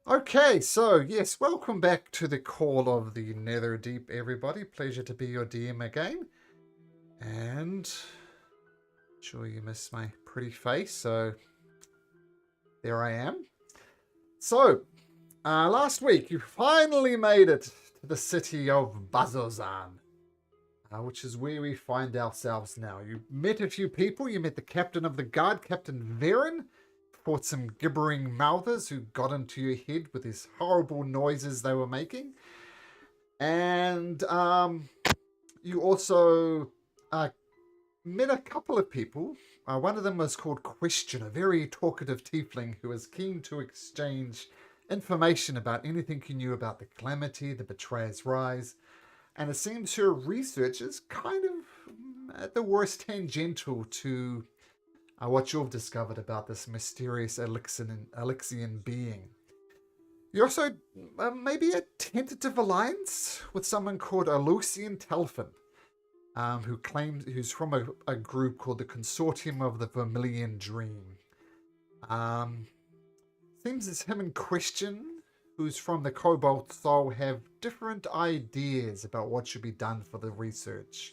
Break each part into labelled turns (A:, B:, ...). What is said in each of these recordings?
A: Okay, so yes, welcome back to the Call of the Netherdeep, everybody. Pleasure to be your DM again. And sure you miss my pretty face, so there I am. So, last week you finally made it to the city of Bazozan, which is where we find ourselves now. You met a few people. You met the captain of the guard, Captain Varen. Fought some gibbering mouthers who got into your head with these horrible noises they were making. And you also met a couple of people. One of them was called Question, a very talkative tiefling who was keen to exchange information about anything you knew about the Calamity, the Betrayer's Rise. And it seems her research is kind of, at the worst, tangential to what you've discovered about this mysterious Elixian being. You also maybe a tentative alliance with someone called Lucian Telfin, who's from a group called the Consortium of the Vermilion Dream. Seems as him and Question, who's from the Cobalt Soul, have different ideas about what should be done for the research.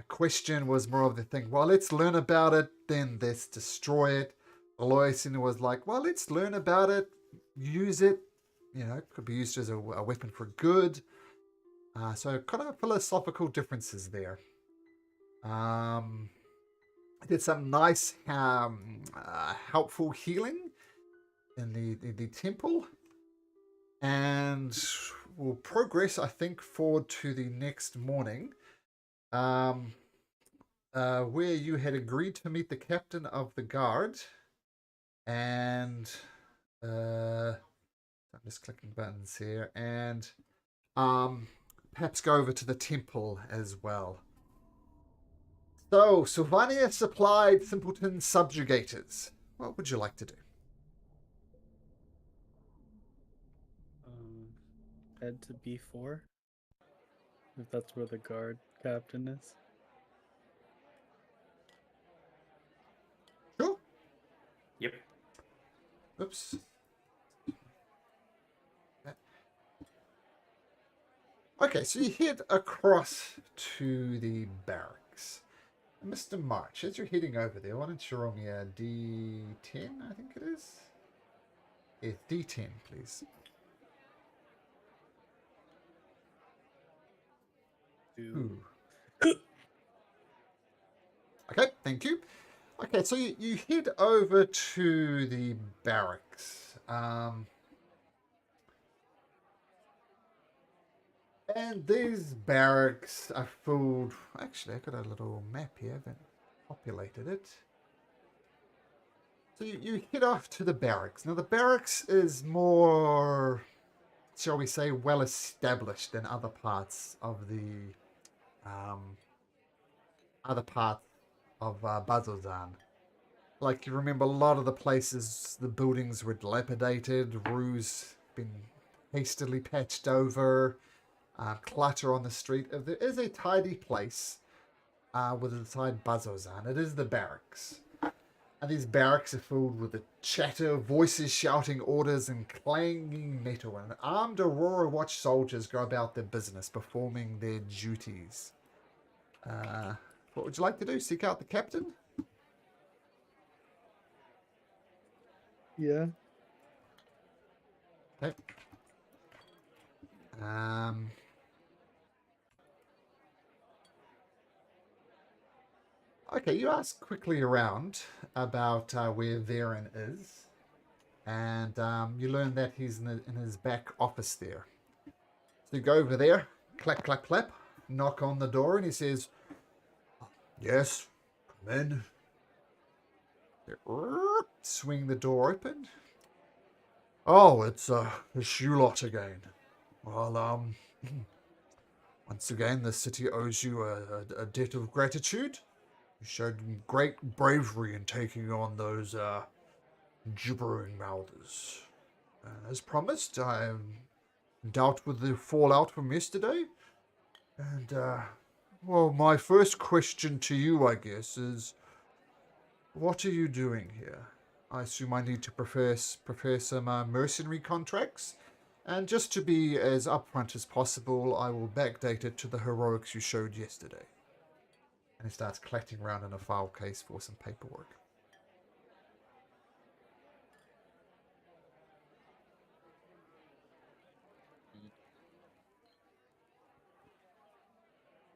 A: Question was more of the thing, well, let's learn about it, then let's destroy it. Aloysian was like, well, let's learn about it, use it, could be used as a weapon for good. So kind of philosophical differences there. I did some nice helpful healing in the temple, and we'll progress, I think, forward to the next morning. Where you had agreed to meet the captain of the guard, and I'm just clicking buttons here, and perhaps go over to the temple as well. So, Sylvanus supplied Simpleton Subjugators. What would you like to do?
B: Head to B4, if that's where the guard captain is.
A: Sure.
C: Yep.
A: Oops. Okay, so you head across to the barracks. Mr. March, as you're heading over there, why don't you roll me a D10, I think it is? Yeah, D10, please. Ooh. Okay, thank you. Okay, so you head over to the barracks. And these barracks are filled... Actually, I've got a little map here. I haven't populated it. So you head off to the barracks. Now, the barracks is more, shall we say, well-established than other parts of the... Bazozan. Like, you remember a lot of the places, the buildings were dilapidated, roofs been hastily patched over, clutter on the street. If there is a tidy place inside Bazozan, it is the barracks. And these barracks are filled with the chatter, voices shouting orders, and clanging metal. And armed Aurora Watch soldiers go about their business, performing their duties. What would you like to do? Seek out the captain?
B: Yeah.
A: Okay. Okay, you ask quickly around about where Varen is, and you learn that he's in his back office there. So you go over there, clap, clap, clap, knock on the door, and he says, "Yes, come in." Swing the door open. "Oh, it's you lot again. Well, once again, the city owes you a debt of gratitude. You showed great bravery in taking on those gibbering mouthers. As promised, I dealt with the fallout from yesterday. And, well, my first question to you, I guess, is, what are you doing here? I assume I need to prepare some mercenary contracts. And just to be as upfront as possible, I will backdate it to the heroics you showed yesterday. And he starts collecting around in a file case for some paperwork.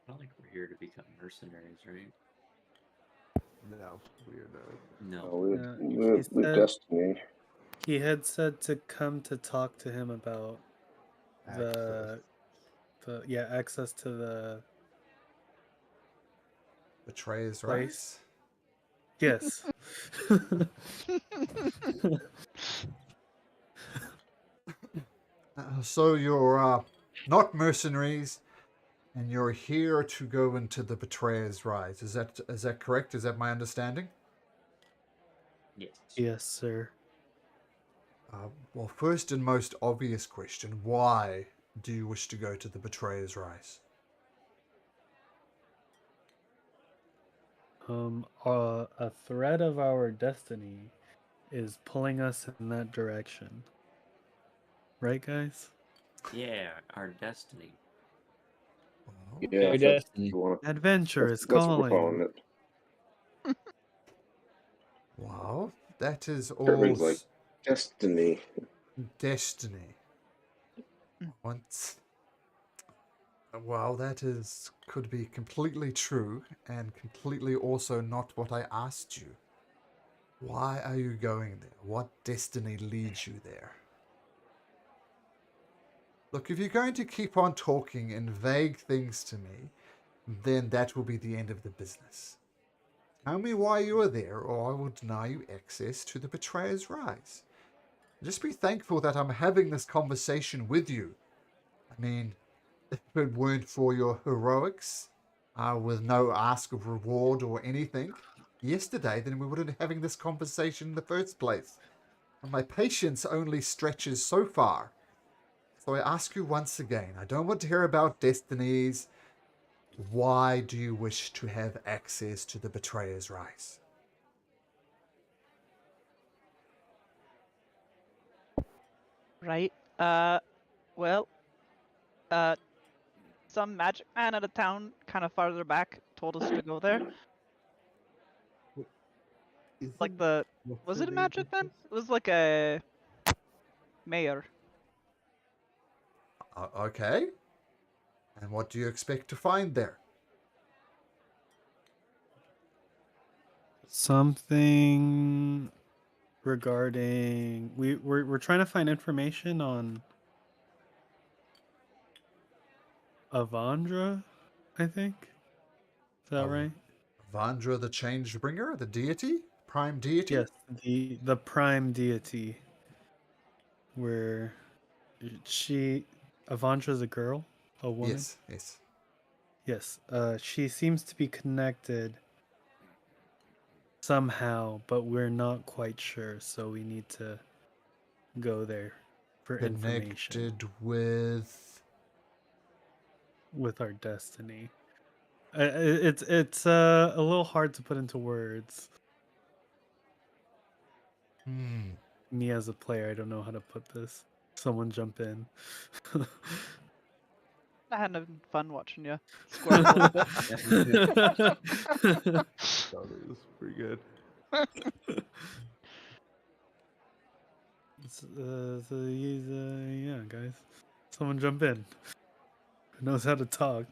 C: Not like we're here to become mercenaries, right?
D: No, we are not.
C: No.
B: He
E: Destiny.
B: He had said to come to talk to him about
D: Access.
B: access to the
A: Betrayer's
B: place.
A: Rise?
B: Yes.
A: So you're not mercenaries, and you're here to go into the Betrayer's Rise. Is that correct? Is that my understanding?
C: Yes.
B: Yes, sir.
A: Well, first and most obvious question, why do you wish to go to the Betrayer's Rise?
B: A thread of our destiny is pulling us in that direction. Right, guys?
C: Yeah, our destiny.
A: Well,
E: Yeah,
F: Our
E: if that's
F: destiny.
E: what you wanna-
B: Adventure is
E: that's what we're calling
B: calling.
E: it.
A: well, that is all
E: Everybody's like, Destiny.
A: destiny. Once. Well, could be completely true and completely also not what I asked you. Why are you going there? What destiny leads you there? Look, if you're going to keep on talking in vague things to me, then that will be the end of the business. Tell me why you are there, or I will deny you access to the Betrayer's Rise. Just be thankful that I'm having this conversation with you. I mean, if it weren't for your heroics, with no ask of reward or anything, yesterday, then we wouldn't be having this conversation in the first place. And my patience only stretches so far. So I ask you once again, I don't want to hear about destinies. Why do you wish to have access to the Betrayer's Rise?
G: Right. Well, uh, some magic man at a town kind of farther back told us to go there. Like was it a magic man? It was like a mayor.
A: Okay. And what do you expect to find there?
B: Something regarding we're trying to find information on Avandra, I think. Is that right?
A: Vandra the Changebringer, the deity? Prime deity?
B: Yes, the prime deity. Where Avandra's a girl, a woman.
A: Yes, yes.
B: Yes. She seems to be connected somehow, but we're not quite sure, so we need to go there for information
A: Connected with
B: our destiny. It's a little hard to put into words. Me as a player, I don't know how to put this. Someone jump in.
G: I had fun watching you squirm a little bit.
D: Thought it was pretty good.
B: Yeah, guys. Someone jump in. Who knows how to talk?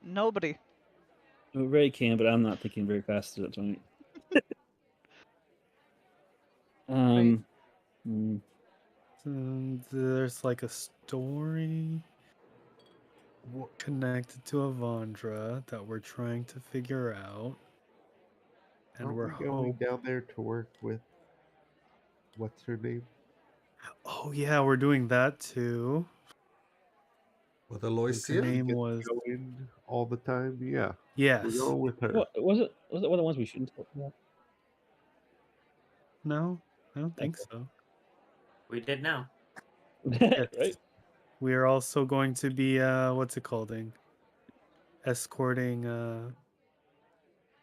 G: Nobody.
F: Ray can, but I'm not thinking very fast at that point.
G: Right.
B: There's like a story connected to Avandra that we're trying to figure out. And
D: Aren't we going down there to work with what's her name?
B: Oh yeah, we're doing that too.
A: with
B: Her
A: Aloysia?
B: name was
D: Go in all the time. Yeah,
B: Yes.
D: we're going with her.
F: What was it? Was it one of the ones we shouldn't talk about?
B: No, I don't think
F: Okay.
B: so.
C: We did now.
B: Yes.
F: Right?
B: We are also going to be what's it called? Escorting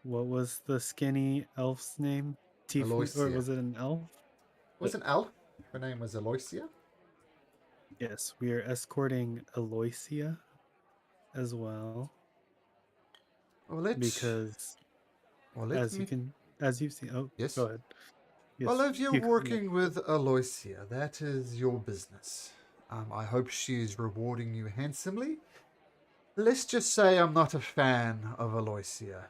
B: what was the skinny elf's name? Tiefling, or
A: Aloysia.
B: was it an elf?
A: It was an elf. Her name was Aloysia.
B: Yes, we are escorting Aloysia as well
A: Well,
B: because,
A: let
B: as
A: me.
B: you've seen. Oh,
A: Yes.
B: go ahead. Yes,
A: Well, if you're
B: you can-
A: working with Aloysia, that is your business. I hope she is rewarding you handsomely. Let's just say I'm not a fan of Aloysia.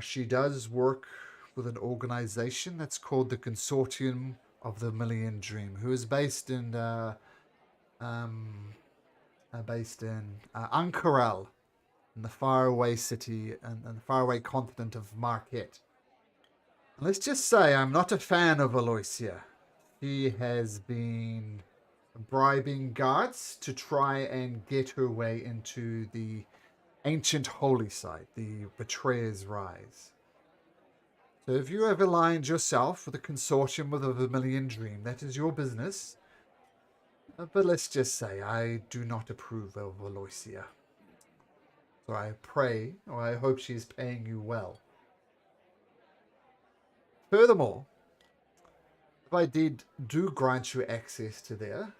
A: She does work with an organization that's called the Consortium of the Million Dream, who is based in Ankaral, in the faraway city and the faraway continent of Marquette. Let's just say I'm not a fan of Aloysia. She has been bribing guards to try and get her way into the ancient holy site, the Betrayer's Rise. So if you have aligned yourself with a consortium of the Vermilion Dream, that is your business. But let's just say I do not approve of Aloysia. So I pray, or I hope she is paying you well. Furthermore, if I do grant you access to there,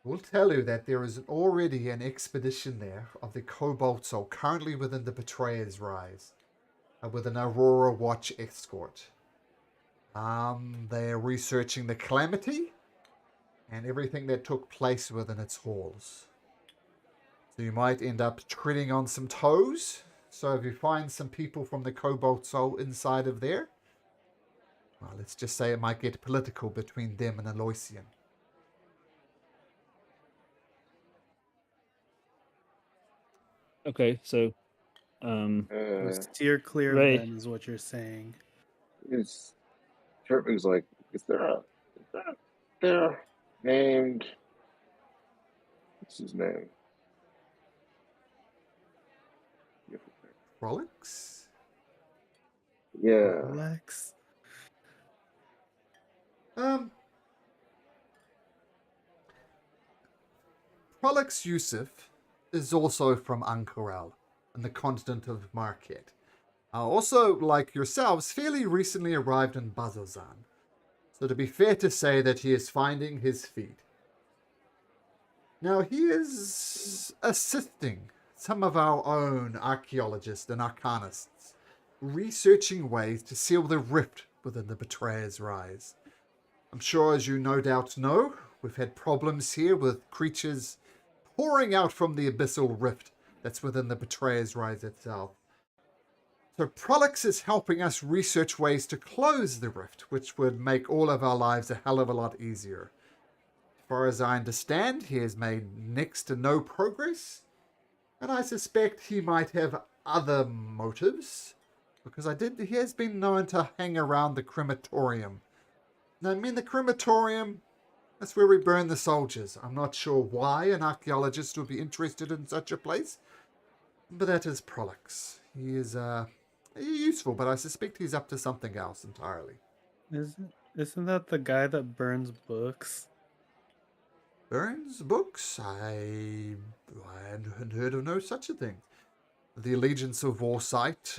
A: I will tell you that there is already an expedition there of the Cobalt Soul currently within the Betrayer's Rise, with an Aurora Watch escort. They are researching the Calamity and everything that took place within its halls. So you might end up treading on some toes. So if you find some people from the Cobalt Soul inside of there, well, let's just say it might get political between them and Aloysian.
F: Okay, so
B: steer clear
F: Ray.
B: of them is what you're saying.
E: Is Turtwig's like, is there named, what's his name?
A: Frolics?
E: Yeah.
B: Relax.
A: Prolix Yusuf is also from Ankaral, on the continent of Marquette. Also, like yourselves, fairly recently arrived in Bazozan. So to be fair to say that he is finding his feet. Now, he is assisting some of our own archaeologists and arcanists, researching ways to seal the rift within the Betrayer's Rise. I'm sure, as you no doubt know, we've had problems here with creatures pouring out from the abyssal rift that's within the Betrayer's Rise itself. So Prolix is helping us research ways to close the rift, which would make all of our lives a hell of a lot easier. As far as I understand, he has made next to no progress, and I suspect he might have other motives, because he has been known to hang around the crematorium. Now, I mean, the crematorium, that's where we burn the soldiers. I'm not sure why an archaeologist would be interested in such a place, but that is Prolix. He is useful, but I suspect he's up to something else entirely.
B: Isn't that the guy that burns books?
A: Burns books? I hadn't heard of no such a thing. The Allegiance of Warsight,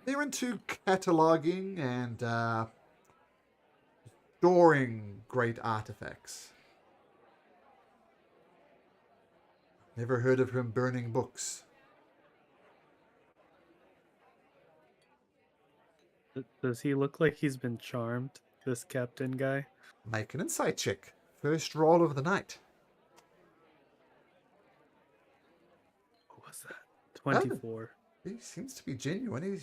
A: they're into cataloging and storing great artifacts. Never heard of him burning books.
B: Does he look like he's been charmed, this captain guy?
A: Make an insight check. First roll of the night.
B: What was that? 24.
A: He seems to be genuine. He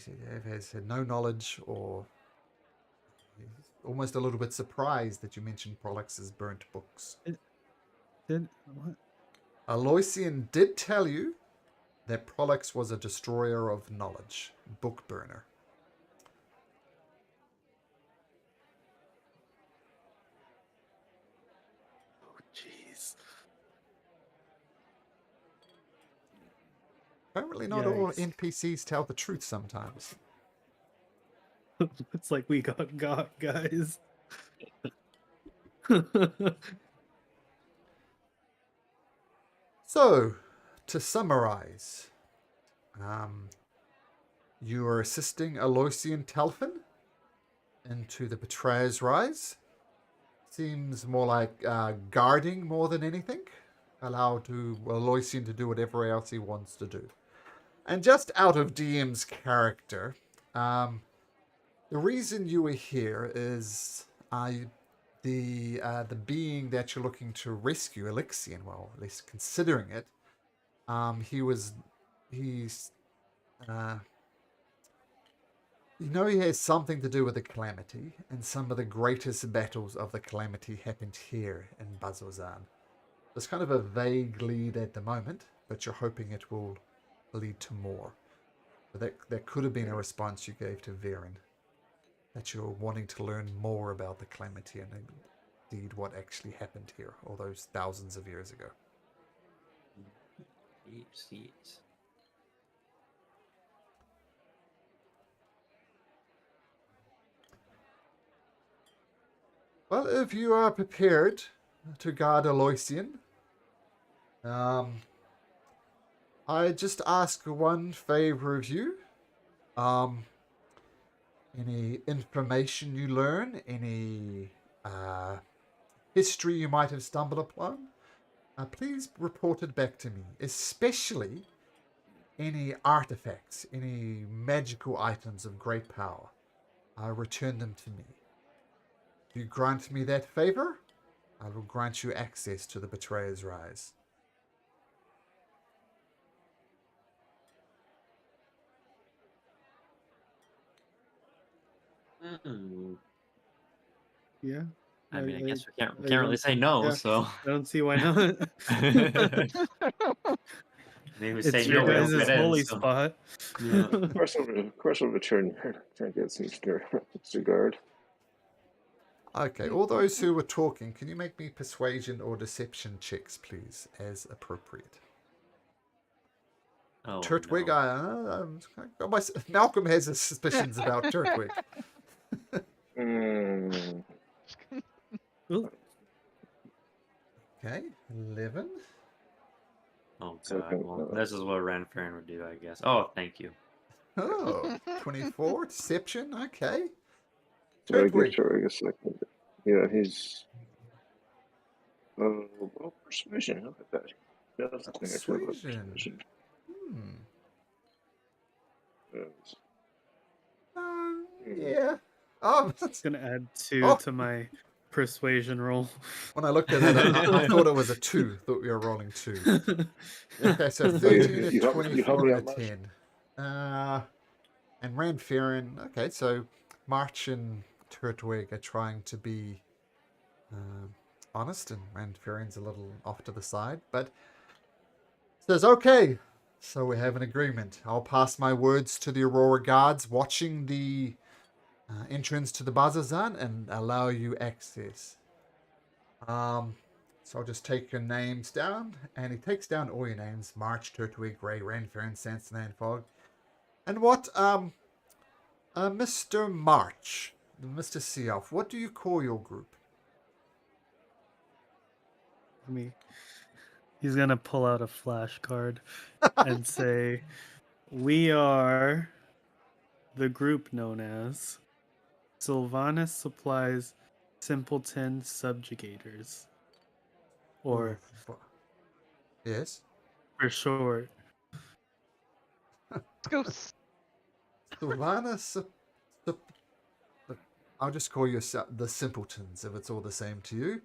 A: has had no knowledge, or he's almost a little bit surprised that you mentioned Prolix's burnt books.
B: What?
A: Aloysian did tell you that Prolix was a destroyer of knowledge, book burner.
B: Oh, jeez.
A: Apparently not all
B: Yikes.
A: NPCs tell the truth sometimes.
B: It's like we got guys.
A: So, to summarize, you are assisting Aloysian Telfin into the Betrayer's Rise. Seems more like guarding more than anything. Allow to Aloysian to do whatever else he wants to do. And just out of DM's character, the reason you are here is the being that you're looking to rescue, Elixian, well, at least considering it, he's you know, he has something to do with the Calamity, and some of the greatest battles of the Calamity happened here in Bazozan. There's kind of a vague lead at the moment, but you're hoping it will lead to more. But that could have been a response you gave to Viren, that you're wanting to learn more about the Calamity and indeed what actually happened here all those thousands of years ago.
C: Yes.
A: Well, if you are prepared to guard Aloysian, I just ask one favor of you. Any information you learn, any history you might have stumbled upon, please report it back to me, especially any artifacts, any magical items of great power. Return them to me. If you grant me that favor, I will grant you access to the Betrayer's Rise.
B: Yeah.
C: I mean, I guess we can't
B: I
C: really say no,
B: yeah,
C: so
B: I don't see why not.
C: maybe we
B: It's
C: say
B: your
C: no, we don't
B: guys'
C: fit in.
B: holy
C: So.
B: spot.
C: Yeah.
E: Of course, I'll return here. Try and get some cigar.
A: Okay, all those who were talking, can you make me persuasion or deception checks, please, as appropriate?
C: Oh,
A: Turtwig,
C: no.
A: Malcolm has his suspicions about Turtwig.
B: Ooh,
A: Okay, 11.
C: Oh
E: So
C: god. Well, this is what Ranfarin would do, I guess. Oh, thank you.
A: Oh, 24, deception, okay.
E: So I give
A: Turtwig,
E: Turtwig a second. Yeah, he's. Well, persuasion. Look at that. Yeah, that's the thing I said about
A: persuasion.
E: Yes.
A: Yeah. Oh,
B: it's gonna add 2
A: Oh.
B: to my persuasion roll.
A: when I looked at it, I thought it was a 2. Thought we were rolling 2. Okay, so 13
E: you
A: to
E: help me
A: 24
E: out
A: to
E: much?
A: 10. And Ranfarin, okay, so March and Turtwig are trying to be honest, and Ranfarin's a little off to the side, but says, okay, so we have an agreement. I'll pass my words to the Aurora Guards watching the entrance to the Bazazan and allow you access. So I'll just take your names down, and he takes down all your names: March, Turtwig, Ray, Ranfarin, Sanson, Fog. And what, Mr. March, Mr. Sealf, what do you call your group?
B: He's gonna pull out a flashcard and say, "We are the group known as Sylvanus Supplies Simpleton Subjugators, or
A: Yes.
B: for short,
G: Goose.
A: Sylvanus. I'll just call you the Simpletons if it's all the same to you.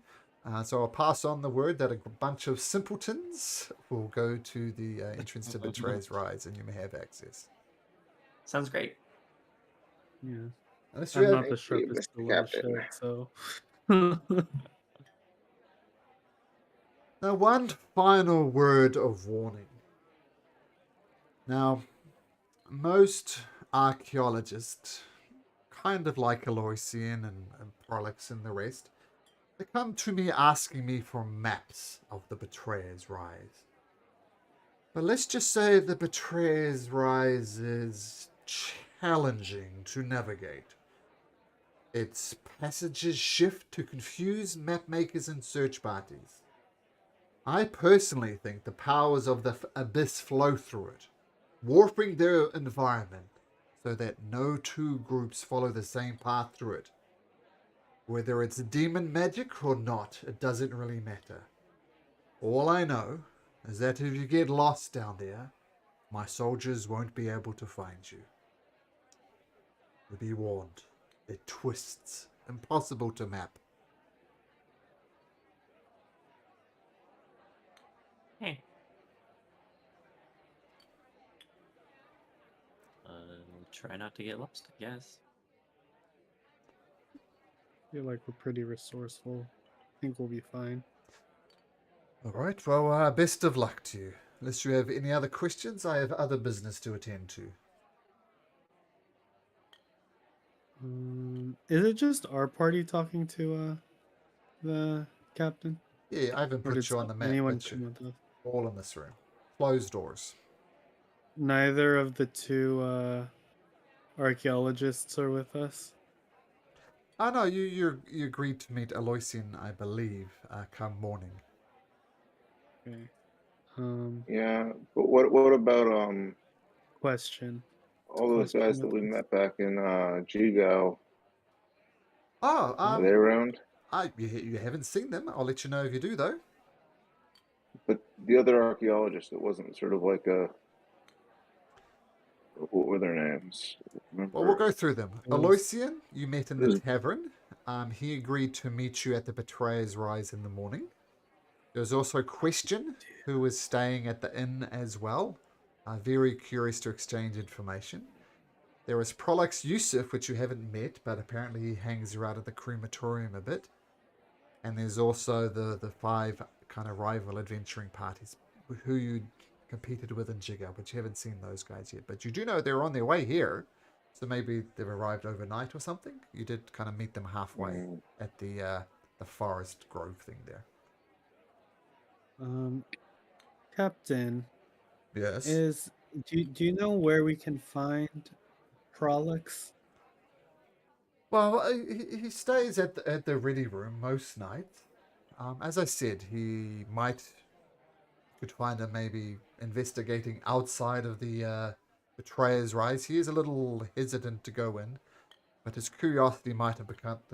A: So I'll pass on the word that a bunch of simpletons will go to the entrance to Betrayer's Rise, and you may have access.
C: Sounds great.
B: yeah,
A: Unless you
B: I'm
A: have
B: not the
E: Thank you,
B: sharpest
E: Mr.
B: tool in the
E: Captain.
B: shed, so.
A: Now, one final word of warning. Now, most archaeologists, kind of like Aloysian and Prolix and the rest, they come to me asking me for maps of the Betrayer's Rise. But let's just say the Betrayer's Rise is challenging to navigate. Its passages shift to confuse map makers and search parties. I personally think the powers of the abyss flow through it, warping their environment so that no two groups follow the same path through it. Whether it's demon magic or not, it doesn't really matter. All I know is that if you get lost down there, my soldiers won't be able to find you. You'll be warned. It twists. Impossible to map.
C: Hey. Try not to get lost, I guess.
B: I feel like we're pretty resourceful. I think we'll be fine.
A: Alright, well, best of luck to you. Unless you have any other questions, I have other business to attend to.
B: Is it just our party talking to the captain?
A: Yeah, I haven't
B: Or did
A: put you on the map,
B: anyone
A: but
B: come
A: you're
B: with us?
A: all in this room. Closed doors.
B: Neither of the two archaeologists are with us.
A: Oh no, you agreed to meet Aloysian, I believe, come morning.
B: Okay.
E: Yeah, but what about
B: Question.
E: all those guys that we met back in Jigo?
A: Oh,
E: Are they around?
A: you haven't seen them. I'll let you know if you do, though.
E: But the other archaeologists, it wasn't sort of like a. What were their names?
A: Well, we'll go through them.
B: Yes.
A: Aloysian, you met in the
E: Yes.
A: tavern. He agreed to meet you at the Betrayer's Rise in the morning. There was also Question, who was staying at the inn as well. Very curious to exchange information. There was Prolix Yusuf, which you haven't met, but apparently he hangs around at the crematorium a bit. And there's also the 5 kind of rival adventuring parties who you competed with in Jigger, but you haven't seen those guys yet. But you do know they're on their way here, so maybe they've arrived overnight or something. You did kind of meet them halfway at the forest grove thing there.
B: Captain,
A: Yes.
B: do you know where we can find Prolix?
A: Well, he stays at the ready room most nights. As I said, he could find him maybe investigating outside of the Betrayer's Rise. He is a little hesitant to go in, but his curiosity might have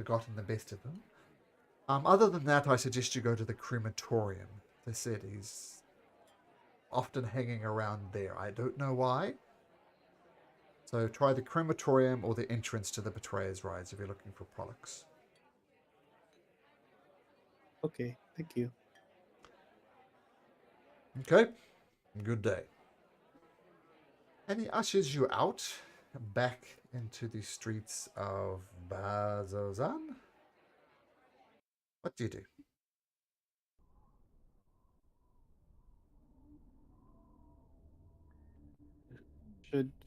A: gotten the best of him. Other than that, I suggest you go to the crematorium. As I said, he's often hanging around there. I don't know why. So try the crematorium or the entrance to the Betrayer's Rise if you're looking for Prolix.
B: Okay, thank you.
A: Okay, good day. And he ushers you out, back into the streets of Bazozan. What do you do?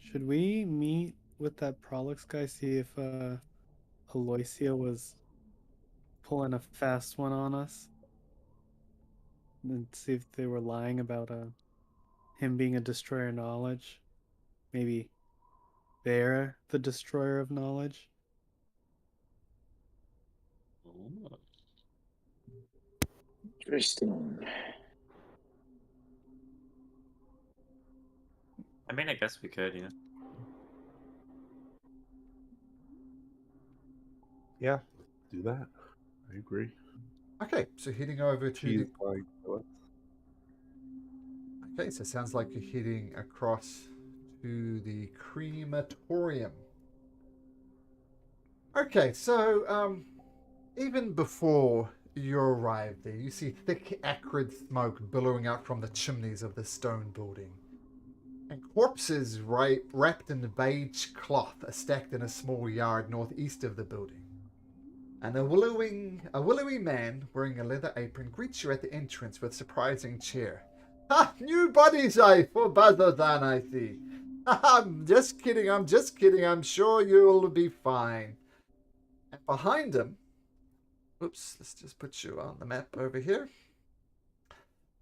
B: Should we meet with that Prolix guy, see if Aloysia was pulling a fast one on us? And see if they were lying about him being a destroyer of knowledge. Maybe they're the destroyer of knowledge.
C: Oh.
E: Interesting.
C: I mean, I guess we could, yeah.
D: Yeah, do that. I agree.
A: Okay, so heading over to
D: She's
A: the...
D: going to us.
A: Okay, so it sounds like you're heading across to the crematorium. Okay, so even before you arrive there, you see thick, acrid smoke billowing out from the chimneys of the stone building. And corpses wrapped in beige cloth are stacked in a small yard northeast of the building. And a willowy man wearing a leather apron greets you at the entrance with surprising cheer. Ha! New bodies, for Bazozan, I see. I'm just kidding, I'm sure you'll be fine. And behind him, oops, let's just put you on the map over here.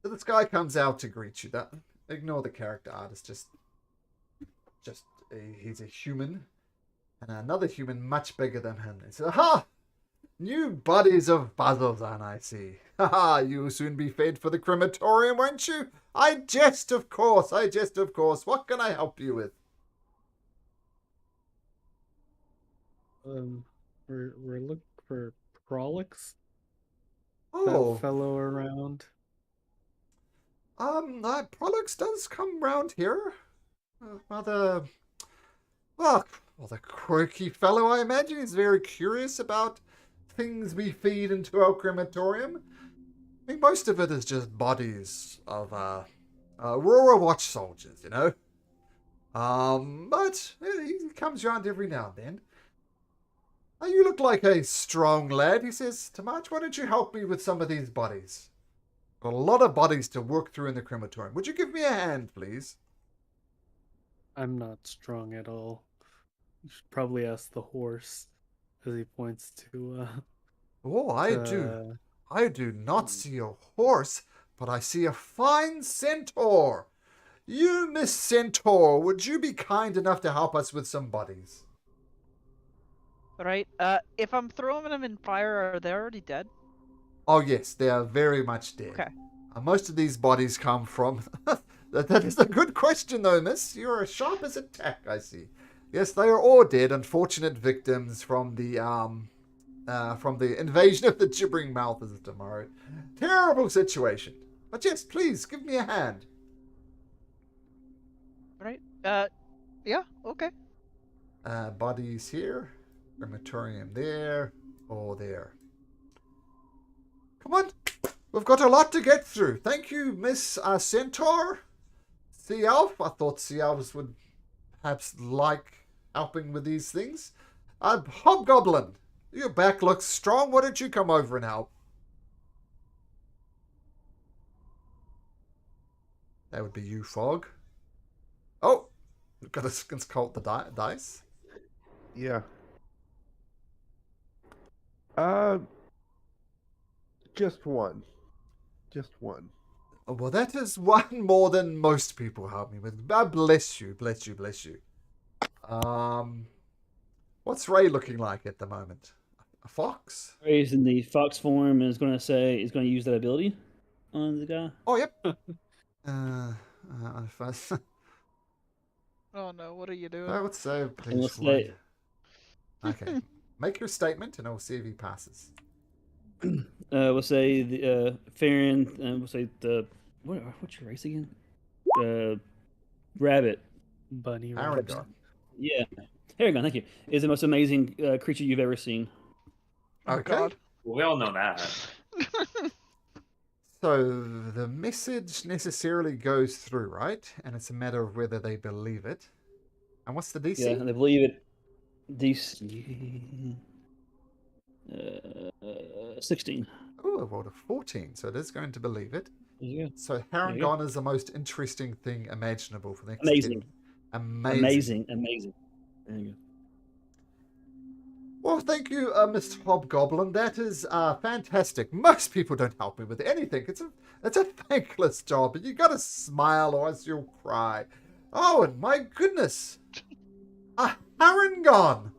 A: So this guy comes out to greet you. Ignore the character artist, he's a human. And another human much bigger than him. He says, ha! New bodies of Bazozan, I see. Ha! You'll soon be fed for the crematorium, won't you? I jest, of course. What can I help you with?
B: we're looking for Prolix.
A: Oh,
B: That fellow around.
A: Pollux does come round here. Rather, well, the quirky fellow, I imagine. He's very curious about things we feed into our crematorium. I mean, most of it is just bodies of, Aurora Watch soldiers, you know? But he comes around every now and then. You look like a strong lad, he says. Tamach, why don't you help me with some of these bodies? Got a lot of bodies to work through in the crematorium. Would you give me a hand, please?
B: I'm not strong at all. You should probably ask the horse, as he points to
A: Oh, I do. I do not see a horse, but I see a fine centaur. You, Miss Centaur, would you be kind enough to help us with some bodies?
G: Right. If I'm throwing them in fire, are they already dead?
A: Oh, yes, they are very much dead.
G: Okay.
A: Most of these bodies come from... that is a good question, though, miss. You're as sharp as a tack, I see. Yes, they are all dead, unfortunate victims from the invasion of the gibbering mouths tomorrow. Terrible situation. But yes, please, give me a hand.
G: Right. Yeah. Okay.
A: Bodies here. Crematorium there. Or there. Come on. We've got a lot to get through. Thank you, Miss Centaur. Sea Elf. I thought Sea Elves would perhaps like helping with these things. Hobgoblin. Your back looks strong. Why don't you come over and help? That would be you, Fog. Oh, we've got to consult the dice.
D: Yeah. Just one. Just one.
A: Oh, well, that is one more than most people help me with. Bless you, bless you, bless you. What's Ray looking like at the moment? A fox?
F: Ray's in the fox form and is going to use that ability on the guy.
A: Oh, yep.
G: Oh no! What are you doing?
A: I would say, please.
F: We'll say,
A: Okay. Make your statement and I'll see if he passes.
F: we'll say the Farron. We'll say the what's your race again? Rabbit.
B: Bunny
A: Aragon.
B: Rabbit.
F: Yeah, Aragon. Thank you. Is the most amazing creature you've ever seen.
G: Oh
A: Okay.
G: God.
C: We all know that.
A: So the message necessarily goes through, right? And it's a matter of whether they believe it. And what's the DC?
F: Yeah, and I believe it. DC 16.
A: Oh, I rolled a 14, so it is going to believe it.
F: Yeah.
A: So
F: There you go.
A: Harangon is the most interesting thing imaginable for the next
F: Amazing.
A: 10. Amazing.
F: Amazing. There you go.
A: Well, thank you, Mr. Hobgoblin. That is fantastic. Most people don't help me with anything. It's a thankless job, and you gotta smile or else you'll cry. Oh, and my goodness, a Harangon.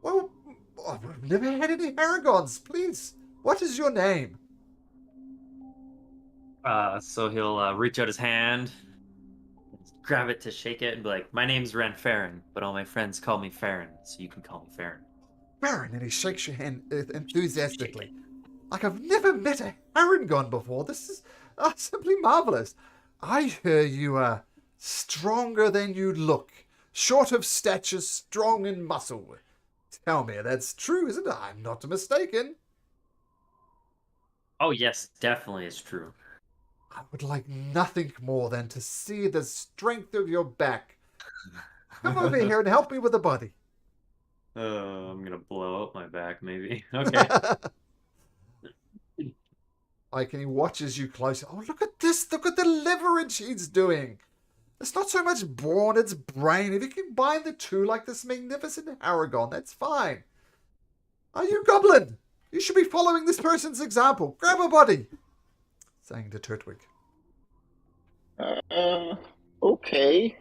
A: Well, I've never had any Harangons. Please, what is your name?
C: So he'll reach out his hand, grab it to shake it, and be like, "My name's Ren Farron, but all my friends call me Farron, so you can call me Farron."
A: Baron, and he shakes your hand enthusiastically. Like I've never met a Harangon before. This is simply marvelous. I hear you are stronger than you look, short of stature, strong in muscle. Tell me that's true, isn't it? I'm not mistaken.
C: Oh yes, definitely it's true.
A: I would like nothing more than to see the strength of your back. Come over here and help me with the body.
C: I'm gonna blow up my back, maybe. Okay.
A: Like, and he watches you closely. Oh, look at this. Look at the leverage he's doing. It's not so much brawn, it's brain. If you combine the two like this magnificent Aragon, that's fine. Are you goblin? You should be following this person's example. Grab a body. Saying to Turtwig.
E: Okay.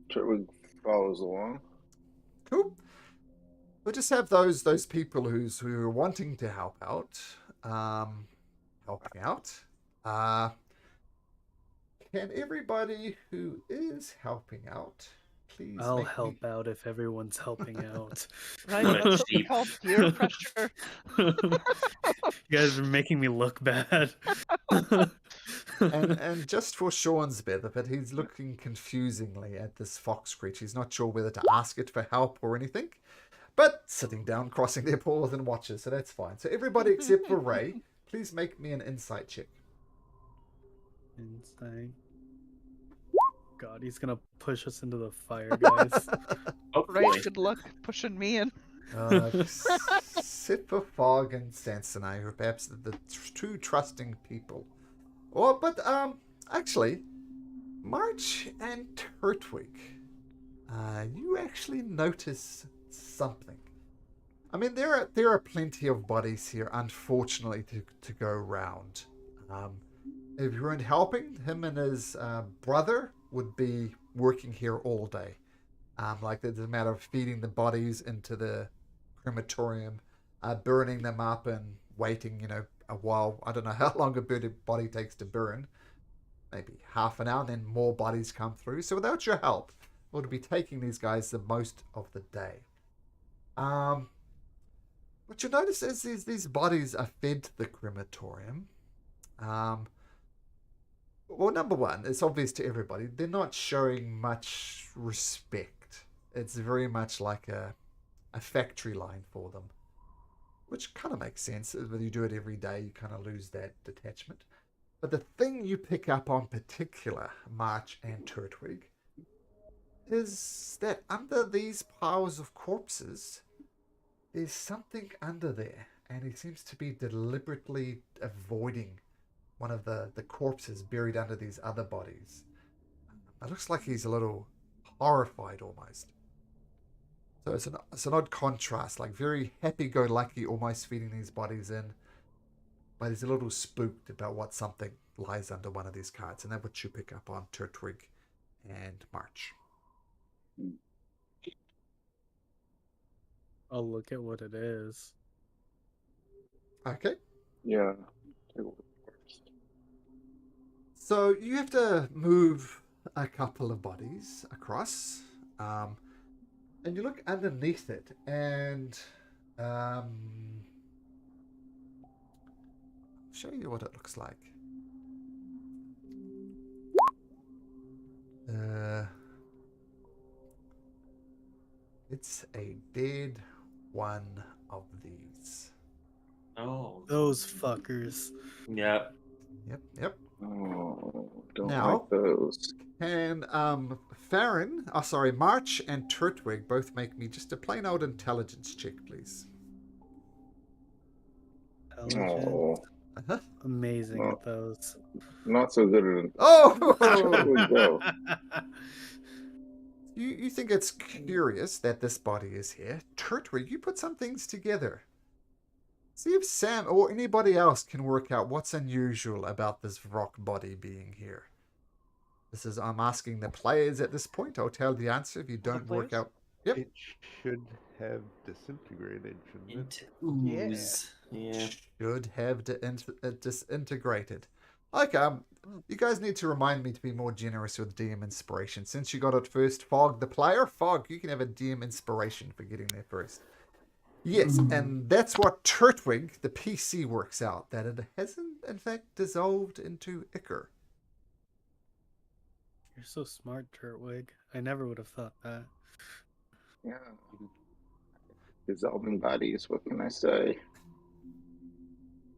E: Turtwig follows along.
A: Cool. We'll just have those people who are wanting to help out. Helping out. Can everybody who is helping out please
B: I'll
A: make me...
B: help out if everyone's helping out.
G: Right,
C: What a
G: that's what we
C: cheap-
G: call peer pressure.
B: You guys are making me look bad.
A: And just for Sean's benefit, he's looking confusingly at this fox creature. He's not sure whether to ask it for help or anything, but sitting down, crossing their paws and watches, so that's fine. So everybody except for Ray, please make me an insight check.
B: Insane. God, he's gonna push us into the fire, guys.
C: Hopefully.
G: Right, good luck pushing me in.
A: Except for Fog and Sansanai, who are perhaps the two trusting people. But actually, March and Turtwig, you actually notice something. I mean, there are plenty of bodies here, unfortunately, to go around. If you weren't helping, him and his brother would be working here all day. Like it's a matter of feeding the bodies into the crematorium, burning them up and waiting, a while. I don't know how long a body takes to burn. Maybe half an hour, and then more bodies come through. So without your help, it would be taking these guys the most of the day. What you notice is these bodies are fed to the crematorium. Well, number one, it's obvious to everybody, they're not showing much respect. It's very much like a factory line for them, which kind of makes sense. When you do it every day, you kind of lose that detachment. But the thing you pick up on particular, March and Turtwig, is that under these piles of corpses, there's something under there, and he seems to be deliberately avoiding one of the corpses buried under these other bodies. It looks like he's a little horrified almost. So it's an odd contrast, like very happy-go-lucky, almost feeding these bodies in, but he's a little spooked about what something lies under one of these cards, and that's what you pick up on Turtwig and March.
B: I'll look at what it is.
A: Okay.
E: Yeah.
A: So you have to move a couple of bodies across, and you look underneath it, and I'll show you what it looks like. It's a dead one of these.
C: Oh.
B: Those fuckers.
C: Yeah.
A: Yep.
E: Oh, don't
A: Now-
E: like those.
A: And March and Turtwig both make me just a plain old intelligence check, please.
B: Intelligent.
E: Oh,
A: Uh-huh.
B: Amazing
E: Oh.
B: at those.
E: not so good at it.
A: Oh!
E: There we go.
A: You think it's curious that this body is here. Turtwig, you put some things together. See if Sam or anybody else can work out what's unusual about this rock body being here. I'm asking the players at this point. I'll tell the answer if you don't work
G: players?
A: out. Yep.
D: It should have disintegrated, shouldn't it?
C: Into ooze. Yeah.
A: Should have disintegrated. Okay, you guys need to remind me to be more generous with DM inspiration. Since you got it first, Fog the player, Fog, you can have a DM inspiration for getting there first. Yes, and that's what Turtwig, the PC, works out, that it hasn't, in fact, dissolved into ichor.
B: You're so smart, Turtwig. I never would have thought that.
E: Yeah. Dissolving bodies, what can I say?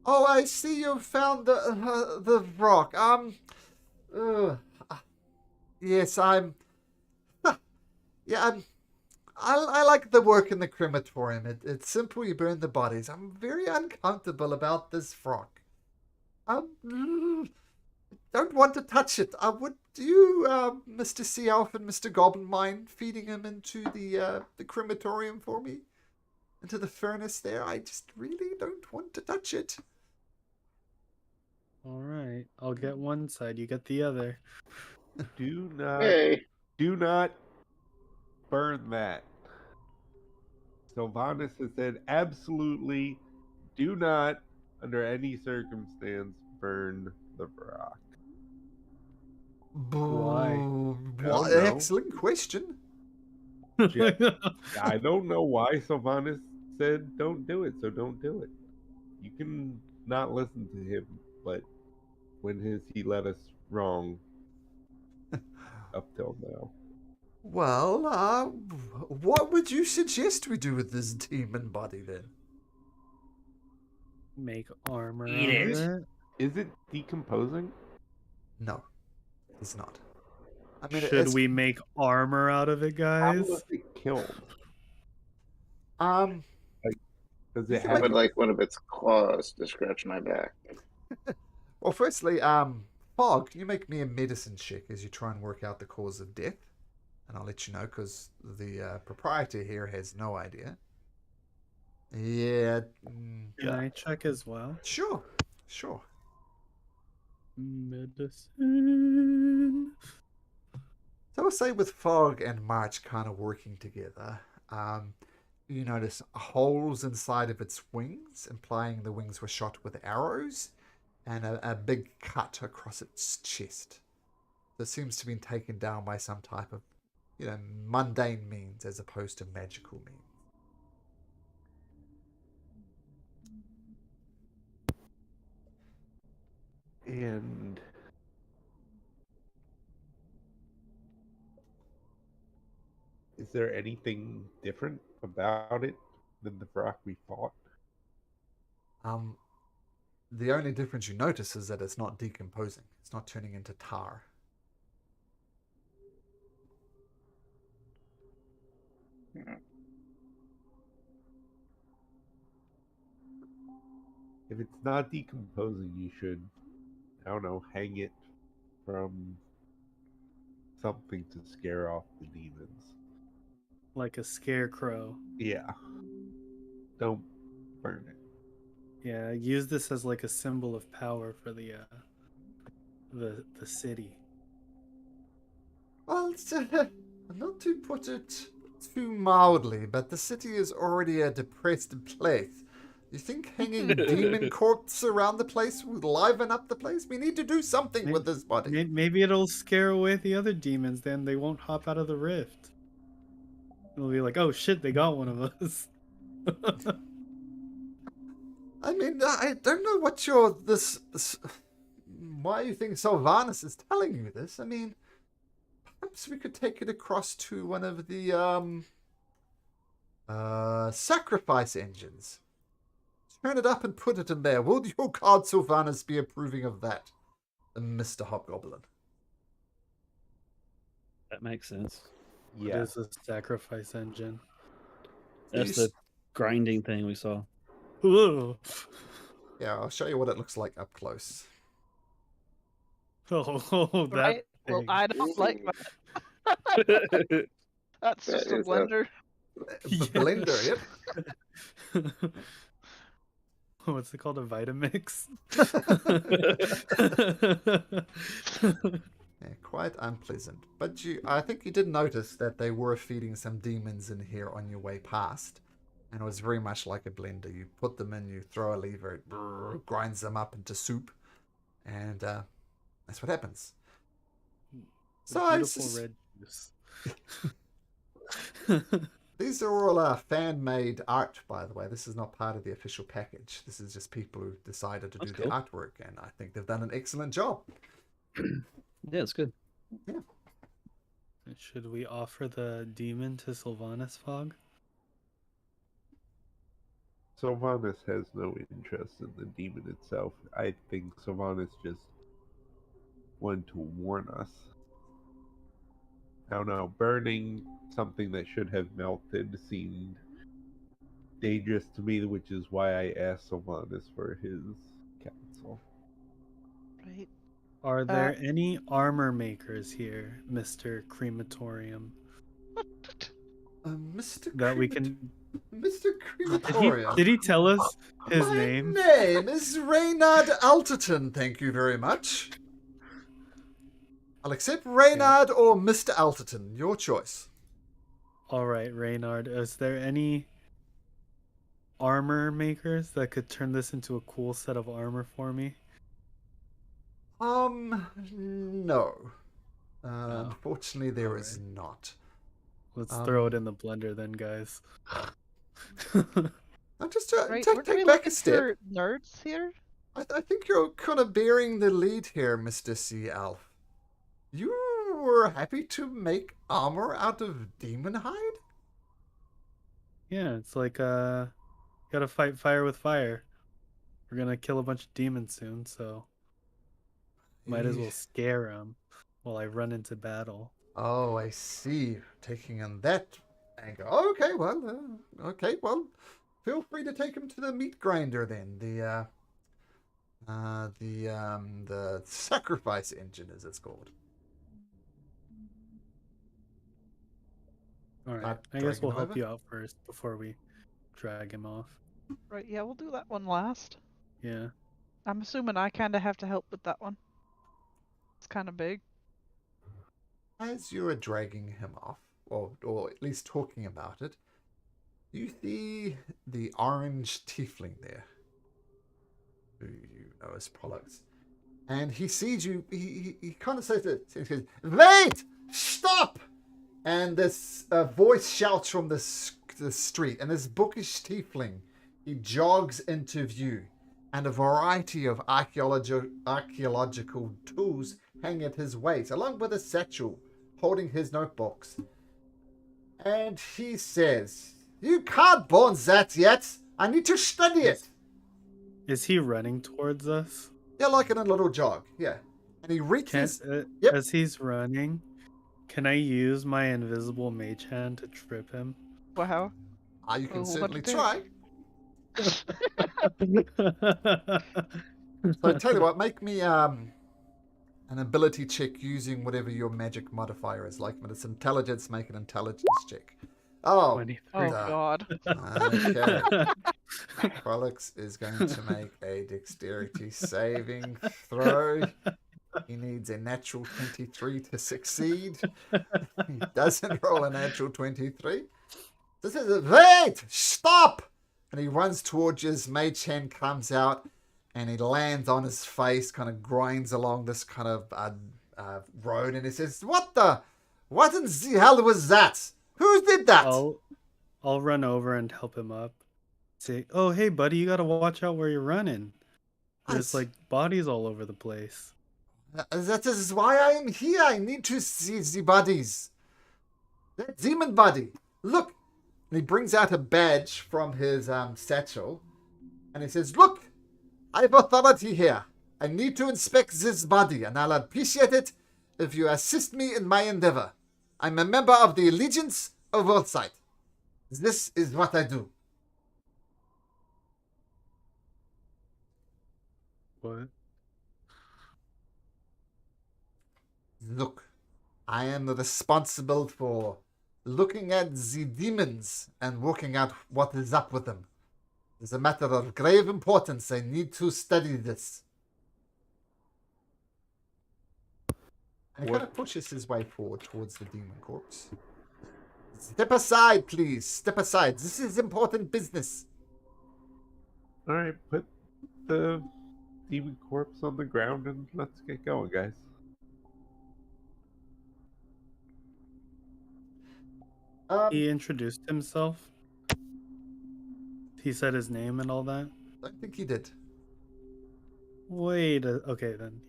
A: Oh, I see you found the rock. Yes, I like the work in the crematorium. It's simple. You burn the bodies. I'm very uncomfortable about this rock. Don't want to touch it. Would you, Mr. Sea Elf and Mr. Goblin, mind feeding him into the crematorium for me? Into the furnace there? I just really don't want to touch it.
B: All right, I'll get one side. You get the other.
D: Do not,
E: Hey,
D: do not burn that. Sylvanus has said absolutely do not, under any circumstance, burn the rock.
B: Why?
A: Well,
D: Oh, no.
A: excellent question.
D: I don't know why Sylvanus said don't do it, so don't do it. You can not listen to him, but when has he led us wrong up till now?
A: Well, what would you suggest we do with this demon body then?
B: Make armor
C: Eat
B: out
C: it.
B: of it.
D: Is it decomposing?
A: No, it's not. I mean,
B: Should
A: it's,
B: we make armor out of it,
D: How
B: guys?
D: was it killed? Does
A: You
D: it
A: can
E: I
D: have
E: would like one of its claws to scratch my back.
A: well, firstly, Fog, can you make me a medicine check as you try and work out the cause of death? And I'll let you know because the proprietor here has no idea. Yeah.
B: Can I check as well?
A: Sure. Sure.
B: Medicine.
A: So I'll say with Fog and March kind of working together, you notice holes inside of its wings, implying the wings were shot with arrows, and a big cut across its chest. That seems to have been taken down by some type of, mundane means as opposed to magical means.
D: and is there anything different about it than the Vrock we fought?
A: The only difference you notice is that it's not decomposing. It's not turning into tar.
D: If it's not decomposing, you should, I don't know, hang it from something to scare off the demons.
B: Like a scarecrow.
D: Yeah. Don't burn it.
B: Yeah, use this as like a symbol of power for the city.
A: Well, not to put it too mildly, but the city is already a depressed place. You think hanging demon corpse around the place would liven up the place? We need to do something with this body.
B: Maybe it'll scare away the other demons, then they won't hop out of the rift. It'll be like, oh shit, they got one of us.
A: I mean, I don't know what why you think Sylvanus is telling you this. I mean, perhaps we could take it across to one of the sacrifice engines. Turn it up and put it in there. Will your god Sylvanus be approving of that, Mr. Hobgoblin?
F: That makes sense.
B: What is a sacrifice engine?
F: That's the grinding thing we saw.
B: Ooh.
A: Yeah, I'll show you what it looks like up close.
B: Oh, that
G: Right? Well,
B: thing.
G: I don't like that. That's
E: That
G: just a
E: is a-
G: blender.
A: Blender, yep.
B: What's it called? A Vitamix?
A: Yeah, quite unpleasant. But I think you did notice that they were feeding some demons in here on your way past. And it was very much like a blender. You put them in, you throw a lever, it grinds them up into soup. And that's what happens. So
B: Beautiful red juice.
A: These are all fan-made art, by the way. This is not part of the official package. This is just people who decided to
F: That's
A: do
F: cool.
A: the artwork. And I think they've done an excellent job.
F: Yeah, it's good.
B: Should we offer the demon to Sylvanus Fog?
D: Sylvanus has no interest in the demon itself. I think Sylvanus just wanted to warn us. I don't know, burning something that should have melted seemed dangerous to me, which is why I asked Sylvanus for his counsel.
G: Right.
B: Are there any armor makers here, Mr. Crematorium?
A: Mr.
B: That we can.
A: Mr. Crematorium.
B: Did he tell us his
A: My
B: name?
A: name is Reynard Alterton, thank you very much. I'll accept Reynard or Mr. Alterton, your choice.
B: All right, Reynard. Is there any armor makers that could turn this into a cool set of armor for me?
A: No. Unfortunately, there is not.
B: Let's throw it
A: Um,
B: in the blender then, guys.
A: I'm just
G: Right?
A: take
G: Weren't we
A: take back a
G: looking
A: step.
G: for nerds here?
A: I think you're kind of bearing the lead here, Mr. Sea Elf. You were happy to make armor out of demon hide?
B: Yeah, it's like gotta fight fire with fire. We're gonna kill a bunch of demons soon, so might as well scare them while I run into battle.
A: Oh, I see. Taking on that angle. Okay, well, feel free to take him to the meat grinder then. The sacrifice engine, as it's called.
B: All right,
A: Not
B: I guess
A: dragging
B: we'll
A: him
B: help
A: over?
B: you out first before we drag him off.
G: Right, yeah, we'll do that one last.
B: Yeah.
G: I'm assuming I kind of have to help with that one. It's kind of big.
A: As you are dragging him off, or at least talking about it, you see the orange tiefling there, who you know as Pollux. And he sees you, he kind of says it, he says, "Wait! Stop!" And this voice shouts from the street, and this bookish tiefling, he jogs into view, and a variety of archaeological tools hang at his waist, along with a satchel holding his notebooks. And he says, "You can't burn that yet. I need to study it."
B: Is he running towards us?
A: Yeah, like in a little jog, yeah. And he
B: Can,
A: reaches... Yep.
B: As he's running, can I use my invisible mage hand to trip him?
G: Wow.
A: You can
G: Oh, what
A: certainly
G: a dick.
A: try. So I tell you what, make me an ability check using whatever your magic modifier is. Like when it's intelligence, make an intelligence check. Oh,
B: 23.
G: Oh
A: duh.
G: god.
A: Okay. Pollux is going to make a dexterity saving throw. He needs a natural 23 to succeed. He doesn't roll a natural 23. This is wait! Stop! And he runs towards you. His mage hand comes out and he lands on his face, kind of grinds along this kind of road, and he says, What in the hell was that? Who did that?
B: I'll run over and help him up. Say, "Oh, hey, buddy, you gotta watch out where you're running. There's like bodies all over the place."
A: That is why I am here. I need to see the bodies. That demon body. Look. And he brings out a badge from his satchel. And he says, "Look, I have authority here. I need to inspect this body, and I'll appreciate it if you assist me in my endeavor. I'm a member of the Allegiance of Earthside. This is what I do."
B: What?
A: Look, I am responsible for looking at the demons and working out what is up with them. It's a matter of grave importance. I need to study this. And he kind of pushes his way forward towards the demon corpse. "Step aside, please. Step aside. This is important business."
D: All right, put the demon corpse on the ground and let's get going, guys.
B: He introduced himself. He said his name and all that.
A: I think he did.
B: Okay, then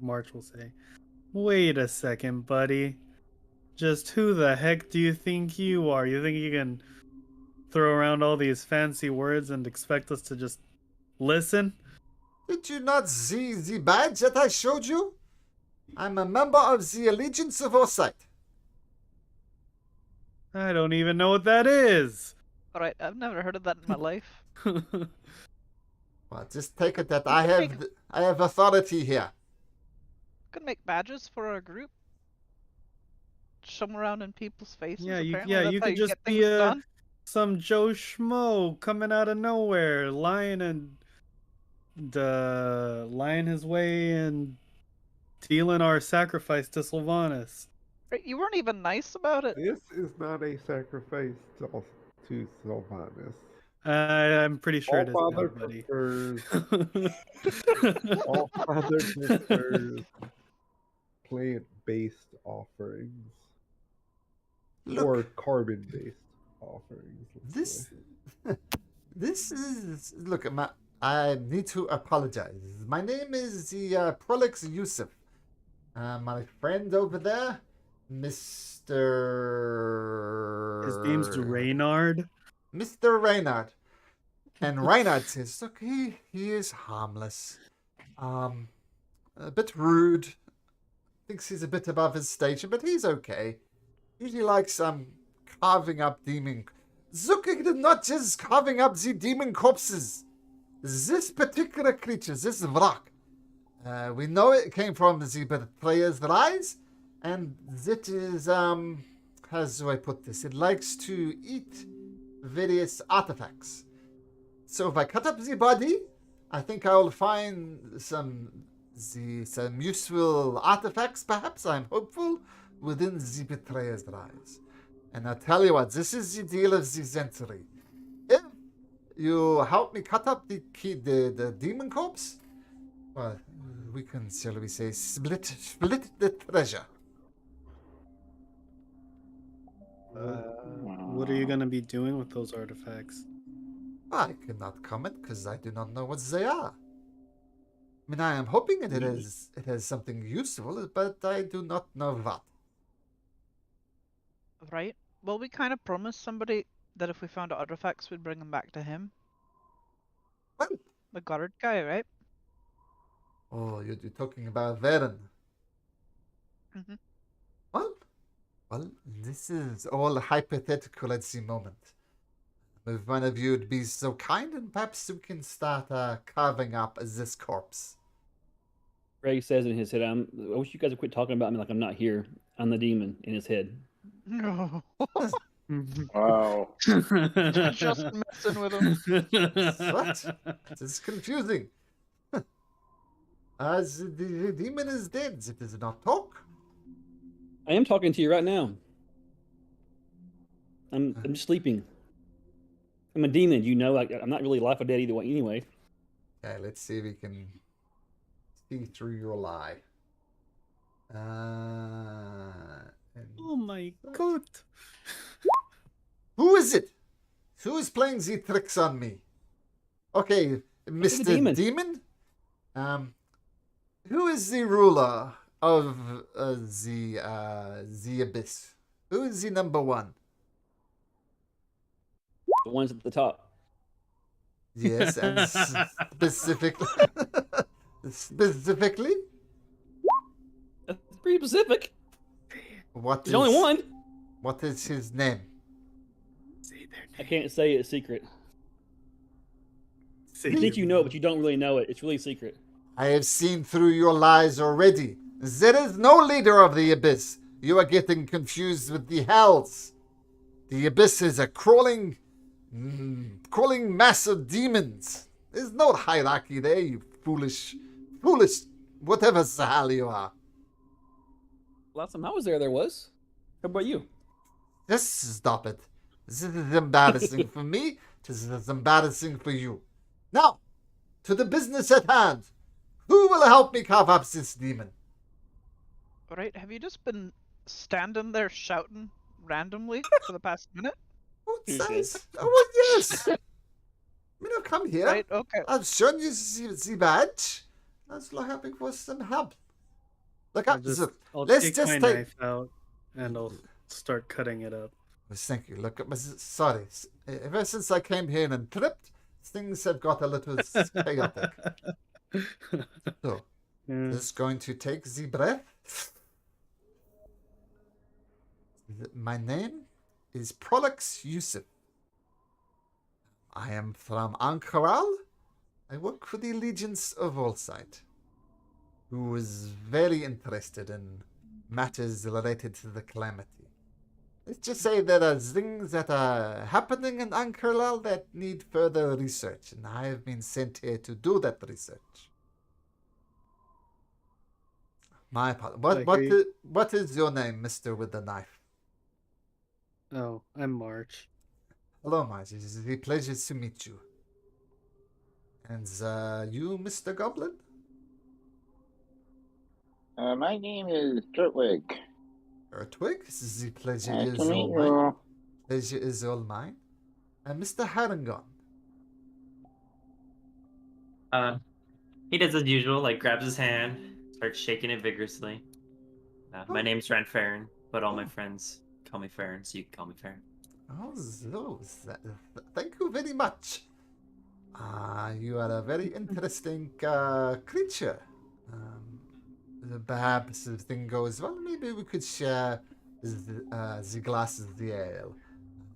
B: March will say, "Wait a second, buddy. Just who the heck do you think you are? You think you can throw around all these fancy words and expect us to just listen?"
A: Did you not see the badge that I showed you? I'm a member of the Allegiance of Orsite.
B: I don't even know what that is.
G: Alright, I've never heard of that in my life.
A: Well, just take it that
G: We
A: I
G: can
A: have authority here.
G: Could make badges for our group. Show 'em around in people's faces.
B: Yeah, you
G: Apparently that's how
B: could just
G: get
B: be
G: things done.
B: some Joe Schmo coming out of nowhere, lying his way and stealing our sacrifice to Sylvanus.
G: Right, you weren't even nice about it.
D: This is not a sacrifice to Sylvanus.
B: I'm pretty sure it is
D: All Father
B: now, buddy.
D: prefers All Father prefers plant-based offerings. Or
A: Look,
D: carbon-based offerings. let's
A: this, this is look. I need to apologize. My name is the Prolix Yusuf. My friend over there, Mr.
B: His name's Reynard.
A: Mr. Reynard. And Reynard says, look, he is harmless. A bit rude. Thinks he's a bit above his station, but he's okay. He likes carving up demon. Look, not just carving up the demon corpses. This particular creature, this Vrak, we know it came from the player's rise, and it is, how do I put this? It likes to eat various artifacts. So if I cut up the body, I think I will find some useful artifacts, perhaps, I'm hopeful, within the betrayer's rise. And I tell you what, this is the deal of the century. If you help me cut up the demon corpse, well, we can, shall we say, split the treasure.
B: What are you gonna be doing with those artifacts?
A: I cannot comment because I do not know what they are. I mean, I am hoping it has something useful, but I do not know what.
G: Right? Well, we kind of promised somebody that if we found artifacts, we'd bring them back to him.
A: Well,
G: The guard guy, right?
A: oh, you're talking about Varen.
G: Mm-hmm.
A: Well, this is all hypothetical at the moment. If one of you would be so kind, and perhaps you can start carving up this corpse.
F: Greg says in his head, I wish you guys would quit talking about me like I'm not here. I'm the demon in his head.
G: No.
E: Wow.
G: Just messing with him.
A: What? This is confusing. As the demon is dead, it does not talk.
F: I am talking to you right now. I'm just sleeping. I'm a demon, you know. I'm not really alive or dead either way. Anyway.
A: Okay, let's see if we can see through your lie.
B: Oh my god!
A: Who is it? Who is playing the tricks on me? Okay, Mr. Demon. Who is the ruler of the abyss? Who is the number one?
F: The ones at the top.
A: Yes, and specifically. Specifically?
F: That's pretty specific.
A: What
F: There's only one.
A: What is his name?
F: I can't say it's secret.
B: Say
F: You think
B: your
F: you know it,
B: name.
F: but you don't really know it. It's really secret.
A: I have seen through your lies already. There is no leader of the abyss. You are getting confused with the hells. The abyss is a crawling mass of demons. There's no hierarchy there, you foolish, whatever the hell you are.
F: Last time I was there was. How about you?
A: Just stop it. This is embarrassing for me. This is embarrassing for you. Now, to the business at hand. Who will help me carve up this demon?
G: Right? Have you just been standing there shouting randomly for the past minute?
A: Who
F: Who
A: says? Oh, well, yes. I mean, I've come here.
G: Right? Okay.
A: I've shown you the badge. I was hoping for some help. Look up.
B: I'll
A: Let's
B: take
A: just
B: my
A: take.
B: knife out and I'll start cutting it up.
A: Thank you. Look, sorry. Ever since I came here and tripped, things have got a little chaotic. So,
B: Yeah.
A: just going to take the breath. My name is Prolix Yusuf. I am from Ankaral. I work for the Legions of Allsight, who is very interested in matters related to the calamity. Let's just say there are things that are happening in Ankaral that need further research, and I have been sent here to do that research. My apologies. What is your name, Mister with the knife?
B: Oh, I'm March.
A: Hello, Marge. It is a pleasure to meet you. And you, Mr. Goblin?
E: My name is Dirtwig.
A: Twig, the pleasure
E: Nice
A: is
E: to meet
A: all mine.
E: you.
A: Pleasure is all mine. And Mr. Harangon.
C: He does as usual, like grabs his hand, starts shaking it vigorously. My
A: Oh.
C: name's Ranfarin, but all my
A: Oh.
C: friends call me Farron, so you can call me Farron.
A: Oh, thank you very much. You are a very interesting creature. Perhaps if thing goes well, maybe we could share the glass of the ale.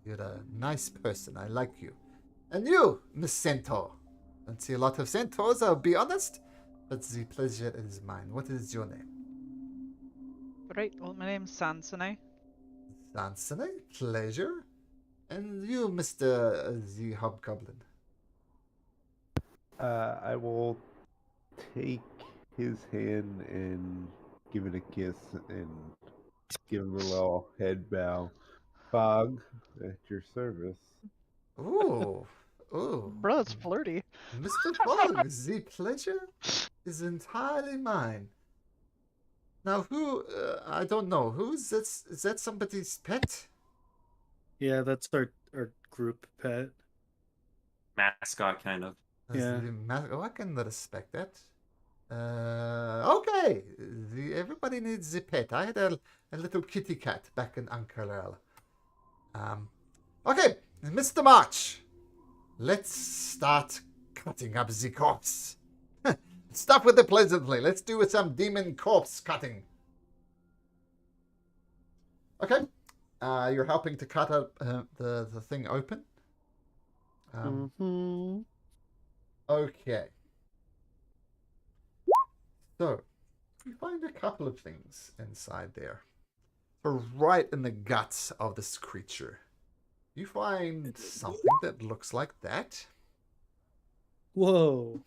A: You're a nice person. I like you. And you, Miss Centaur. I don't see a lot of centaurs, I'll be honest, but the pleasure is mine. What is your name?
G: Right. Well, my name's Sansone.
A: Sansone, pleasure. And you, Mr. The Hobgoblin.
D: I will take his hand and give it a kiss and give him a little head bow. Fog, at your service.
A: Ooh, ooh.
G: Bro, it's flirty.
A: Mr. Fogg, the pleasure is entirely mine. Now, who, I don't know, who is this? Is that somebody's pet?
B: Yeah, that's our group pet.
C: Mascot, kind of.
B: Yeah.
A: Oh, I can respect that. Okay. Everybody needs a pet. I had a little kitty cat back in Uncle Earl. Okay, Mr. March. Let's start cutting up the corpse. Stop with it pleasantly. Let's do some demon corpse cutting. Okay. You're helping to cut up the thing open. Okay. So, we find a couple of things inside there. So right in the guts of this creature, you find something that looks like that.
B: Whoa.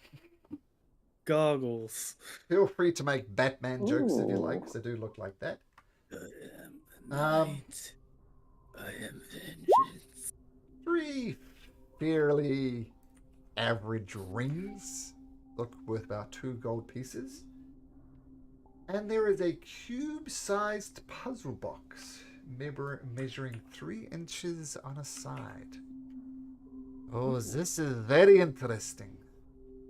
B: Goggles.
A: Feel free to make Batman jokes if you like,
E: Ooh.
A: because they do look like that.
B: I am the
A: Um,
B: night. I am vengeance.
A: 3 fairly average rings, look worth about 2 gold pieces. And there is a cube-sized puzzle box measuring 3 inches on a side. Oh, this is very interesting.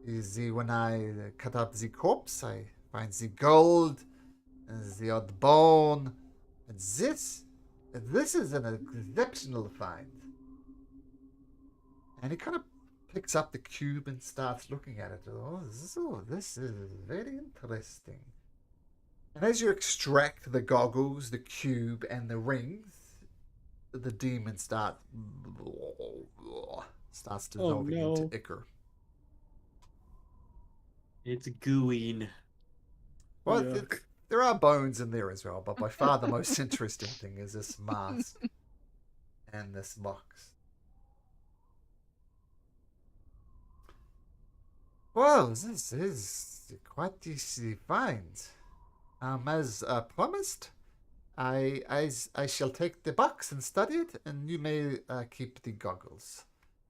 A: You see, when I cut up the corpse, I find the gold and the odd bone. And this is an exceptional find. And he kind of picks up the cube and starts looking at it. Oh, this is very interesting. And as you extract the goggles, the cube, and the rings, the demon starts dissolving
B: no.
A: into ichor.
C: It's gooing.
A: Well,
B: Yuck.
A: there are bones in there as well, but by far the most interesting thing is this mask and this box. Well, this is quite the find. As promised, I shall take the box and study it, and you may keep the goggles.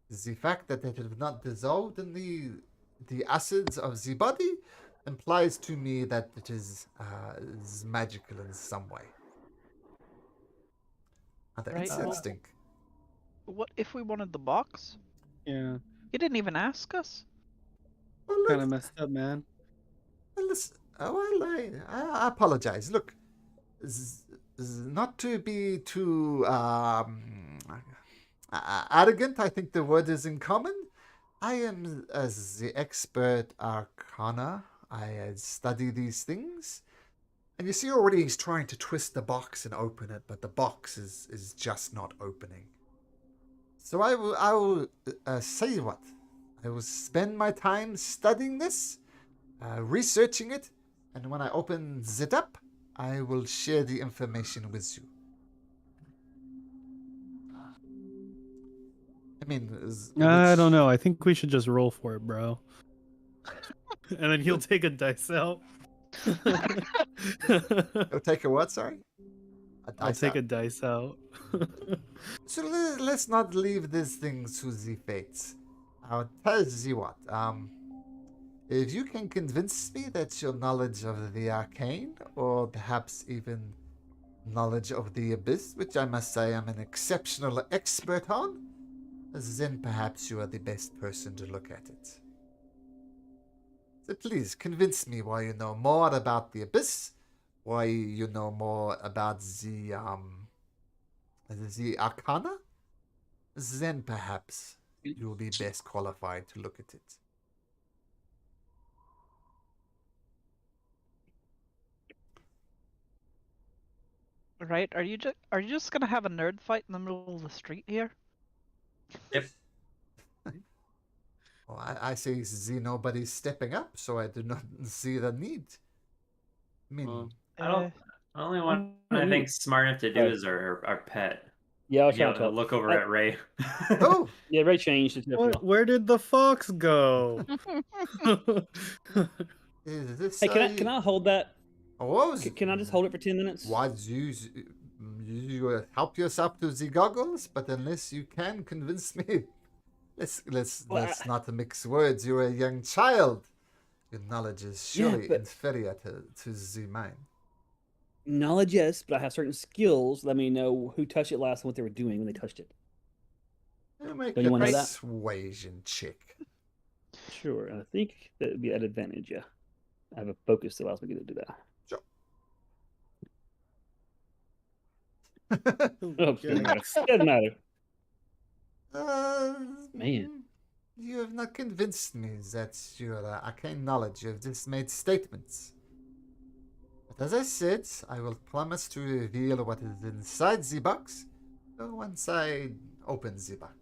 A: The fact that it has not dissolved in the acids of the body implies to me that it is magical in some way.
G: Right, well-
A: Interesting.
G: What if we wanted the box?
B: Yeah.
G: You didn't even ask us.
A: Well,
B: Kind of
A: look,
B: messed up, man.
A: well, listen, I apologize. Look, not to be too arrogant, I think the word is in common. I am as the expert arcana. I study these things. And you see already he's trying to twist the box and open it, but the box is just not opening. So I will say what? I will spend my time studying this, researching it, and when I open it up, I will share the information with you. I mean,
B: I don't know. I think we should just roll for it, bro. And then he'll take a dice out.
A: I'll take a what? Sorry.
B: I'll take a dice out.
A: So let's not leave this thing to the fates. I'll tell you what. If you can convince me that your knowledge of the arcane, or perhaps even knowledge of the abyss, which I must say I'm an exceptional expert on, then perhaps you are the best person to look at it. So please convince me why you know more about the abyss, why you know more about the arcana, then perhaps you will be best qualified to look at it.
G: Right? Are you just gonna have a nerd fight in the middle of the street here?
C: Yep.
A: Well, I see nobody's stepping up, so I do not see the need. I mean,
C: I don't.
G: Uh,
C: The only one
F: No,
C: I
F: we-
C: think smart enough to do is our pet.
F: Yeah, I was
C: He'll
F: trying to talk.
C: look over at Ray.
A: oh,
F: Yeah, Ray changed his
B: Where did the fox go?
A: is this
F: Hey, can I hold that?
A: Oh,
F: Can I just hold it for 10 minutes?
A: What you help yourself to the goggles, but unless you can convince me, let's not mix words. You're a young child. Your knowledge is surely
F: but-
A: inferior to the mine.
F: Knowledge, yes, but I have certain skills. Let me know who touched it last and what they were doing when they touched it.
A: Make
F: Don't
A: a
F: you wanna know that?
A: persuasion check.
F: Sure, and I think that would be at advantage, yeah. I have a focus that allows me to do that. Oh, doesn't matter. Doesn't matter. Man.
A: You have not convinced me that your arcane knowledge. You have just made statements. But as I said, I will promise to reveal what is inside the box once I open the box.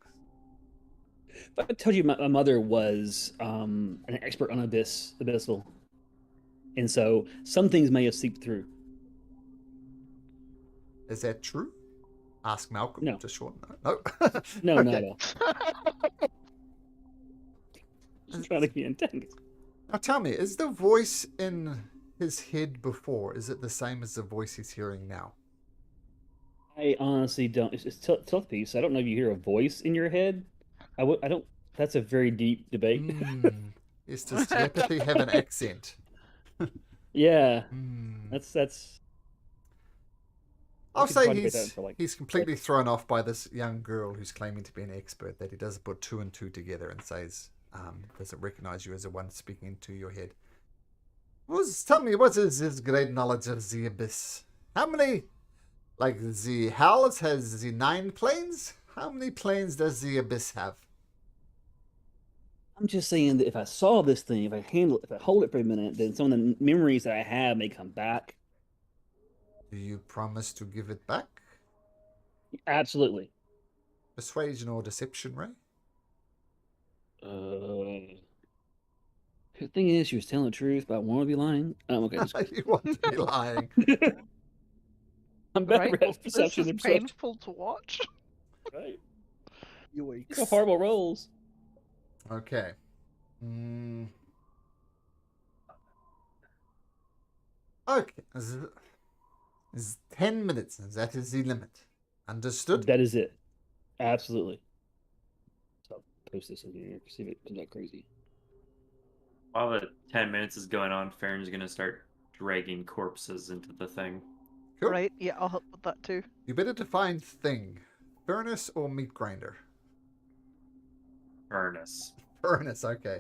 F: But I told you my mother was an expert on abyssal. And so some things may have seeped through.
A: Is that true? Ask Malcolm.
F: No.
A: To shorten. No.
F: No,
A: Okay.
F: not at all. Just trying to be intense.
A: Now tell me, is the voice in his head before, is it the same as the voice he's hearing now?
F: I honestly don't. It's telepathy, so I don't know if you hear a voice in your head. I don't. That's a very deep debate.
A: Yes, does telepathy have an accent?
F: Yeah,
A: Hmm.
F: that's.
A: I'll
F: could
A: say
F: probably debate that for, like,
A: he's completely thrown off by this young girl who's claiming to be an expert, that he doesn't put two and two together and says, doesn't recognize you as the one speaking into your head. Tell me, what is his great knowledge of the abyss? How many, like the Hells has the 9 planes? How many planes does the abyss have?
F: I'm just saying that if I solve this thing, if I handle it, if I hold it for a minute, then some of the memories that I have may come back.
A: Do you promise to give it back?
F: Absolutely.
A: Persuasion or deception, Ray?
F: The thing is, she was telling the truth, but I want to be lying. Okay.
A: You want to be lying.
F: I'm better
G: right?
F: at
G: This
F: perception
G: is
F: than perception.
G: painful to watch.
F: Right.
B: Yikes.
F: So horrible rolls.
A: Okay. Okay. Is 10 minutes. That is the limit. Understood?
F: That is it. Absolutely. So I'll post this in here. See if it comes out crazy.
C: While the 10 minutes is going on, Farron's gonna start dragging corpses into the thing.
A: Cool.
G: Right? Yeah, I'll help with that too.
A: You better define thing. Furnace or meat grinder?
C: Furnace.
A: Furnace, okay.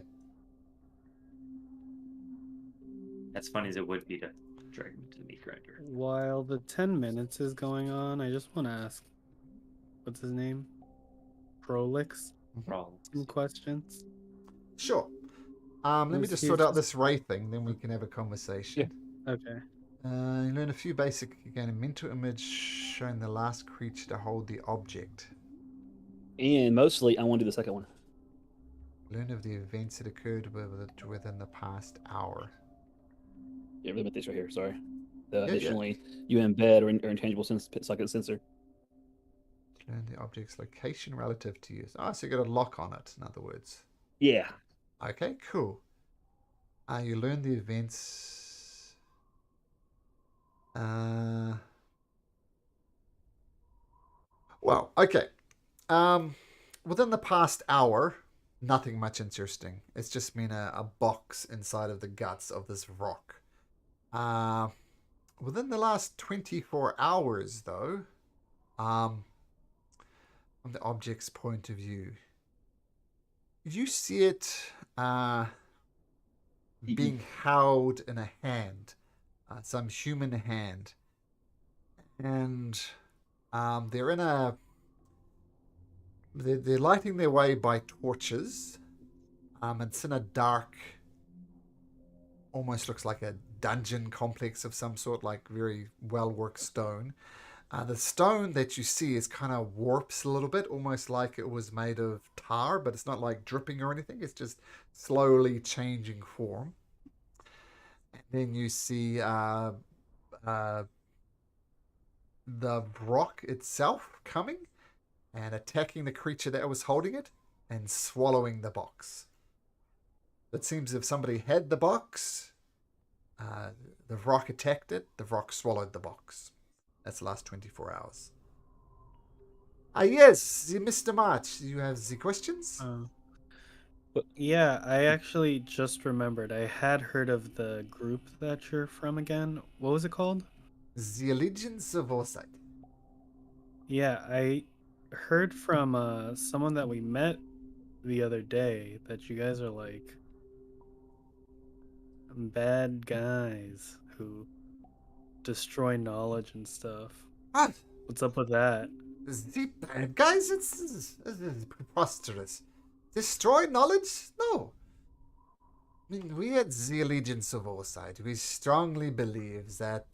C: As funny as it would be to drag him to the meat grinder.
B: While the 10 minutes is going on, I just want to ask, what's his name? Prolix?
C: Problems.
B: Some questions.
A: Sure. Let me
B: Was
A: just
B: he
A: sort out
B: just-
A: this Ray thing, then we can have a conversation.
B: Okay.
A: You learn a few basic, again, a mental image showing the last creature to hold the object.
F: And mostly, I want to do the second one.
A: Learn of the events that occurred within the past hour.
F: Yeah, really meant this right here. Sorry.
A: Yeah.
F: Additionally, you embed or intangible socket sensor.
A: Learn the object's location relative to you. Oh, so you got a lock on it, in other words.
F: Yeah.
A: Okay, cool. You learn the events. Well, okay. Within the past hour, nothing much interesting. It's just been a box inside of the guts of this rock. within the last 24 hours, though, from the object's point of view, you see it being held in a hand, some human hand, and they're in a. They're lighting their way by torches. It's in a dark, almost looks like a dungeon complex of some sort, like very well-worked stone. The stone that you see is kind of warps a little bit, almost like it was made of tar, but it's not like dripping or anything. It's just slowly changing form. And then you see the rock itself coming and attacking the creature that was holding it and swallowing the box. It seems if somebody had the box, the rock attacked it, the rock swallowed the box. That's the last 24 hours. Yes, Mr. March, you have the questions?
B: Yeah, I actually just remembered. I had heard of the group that you're from again. What was it called?
A: The Allegiance of Orside.
B: Yeah, I heard from someone that we met the other day that you guys are like bad guys who destroy knowledge and stuff.
A: What?
B: What's up with that?
A: The bad guys? It's preposterous. Destroy knowledge? No. I mean, we at the Allegiance of Orside, we strongly believe that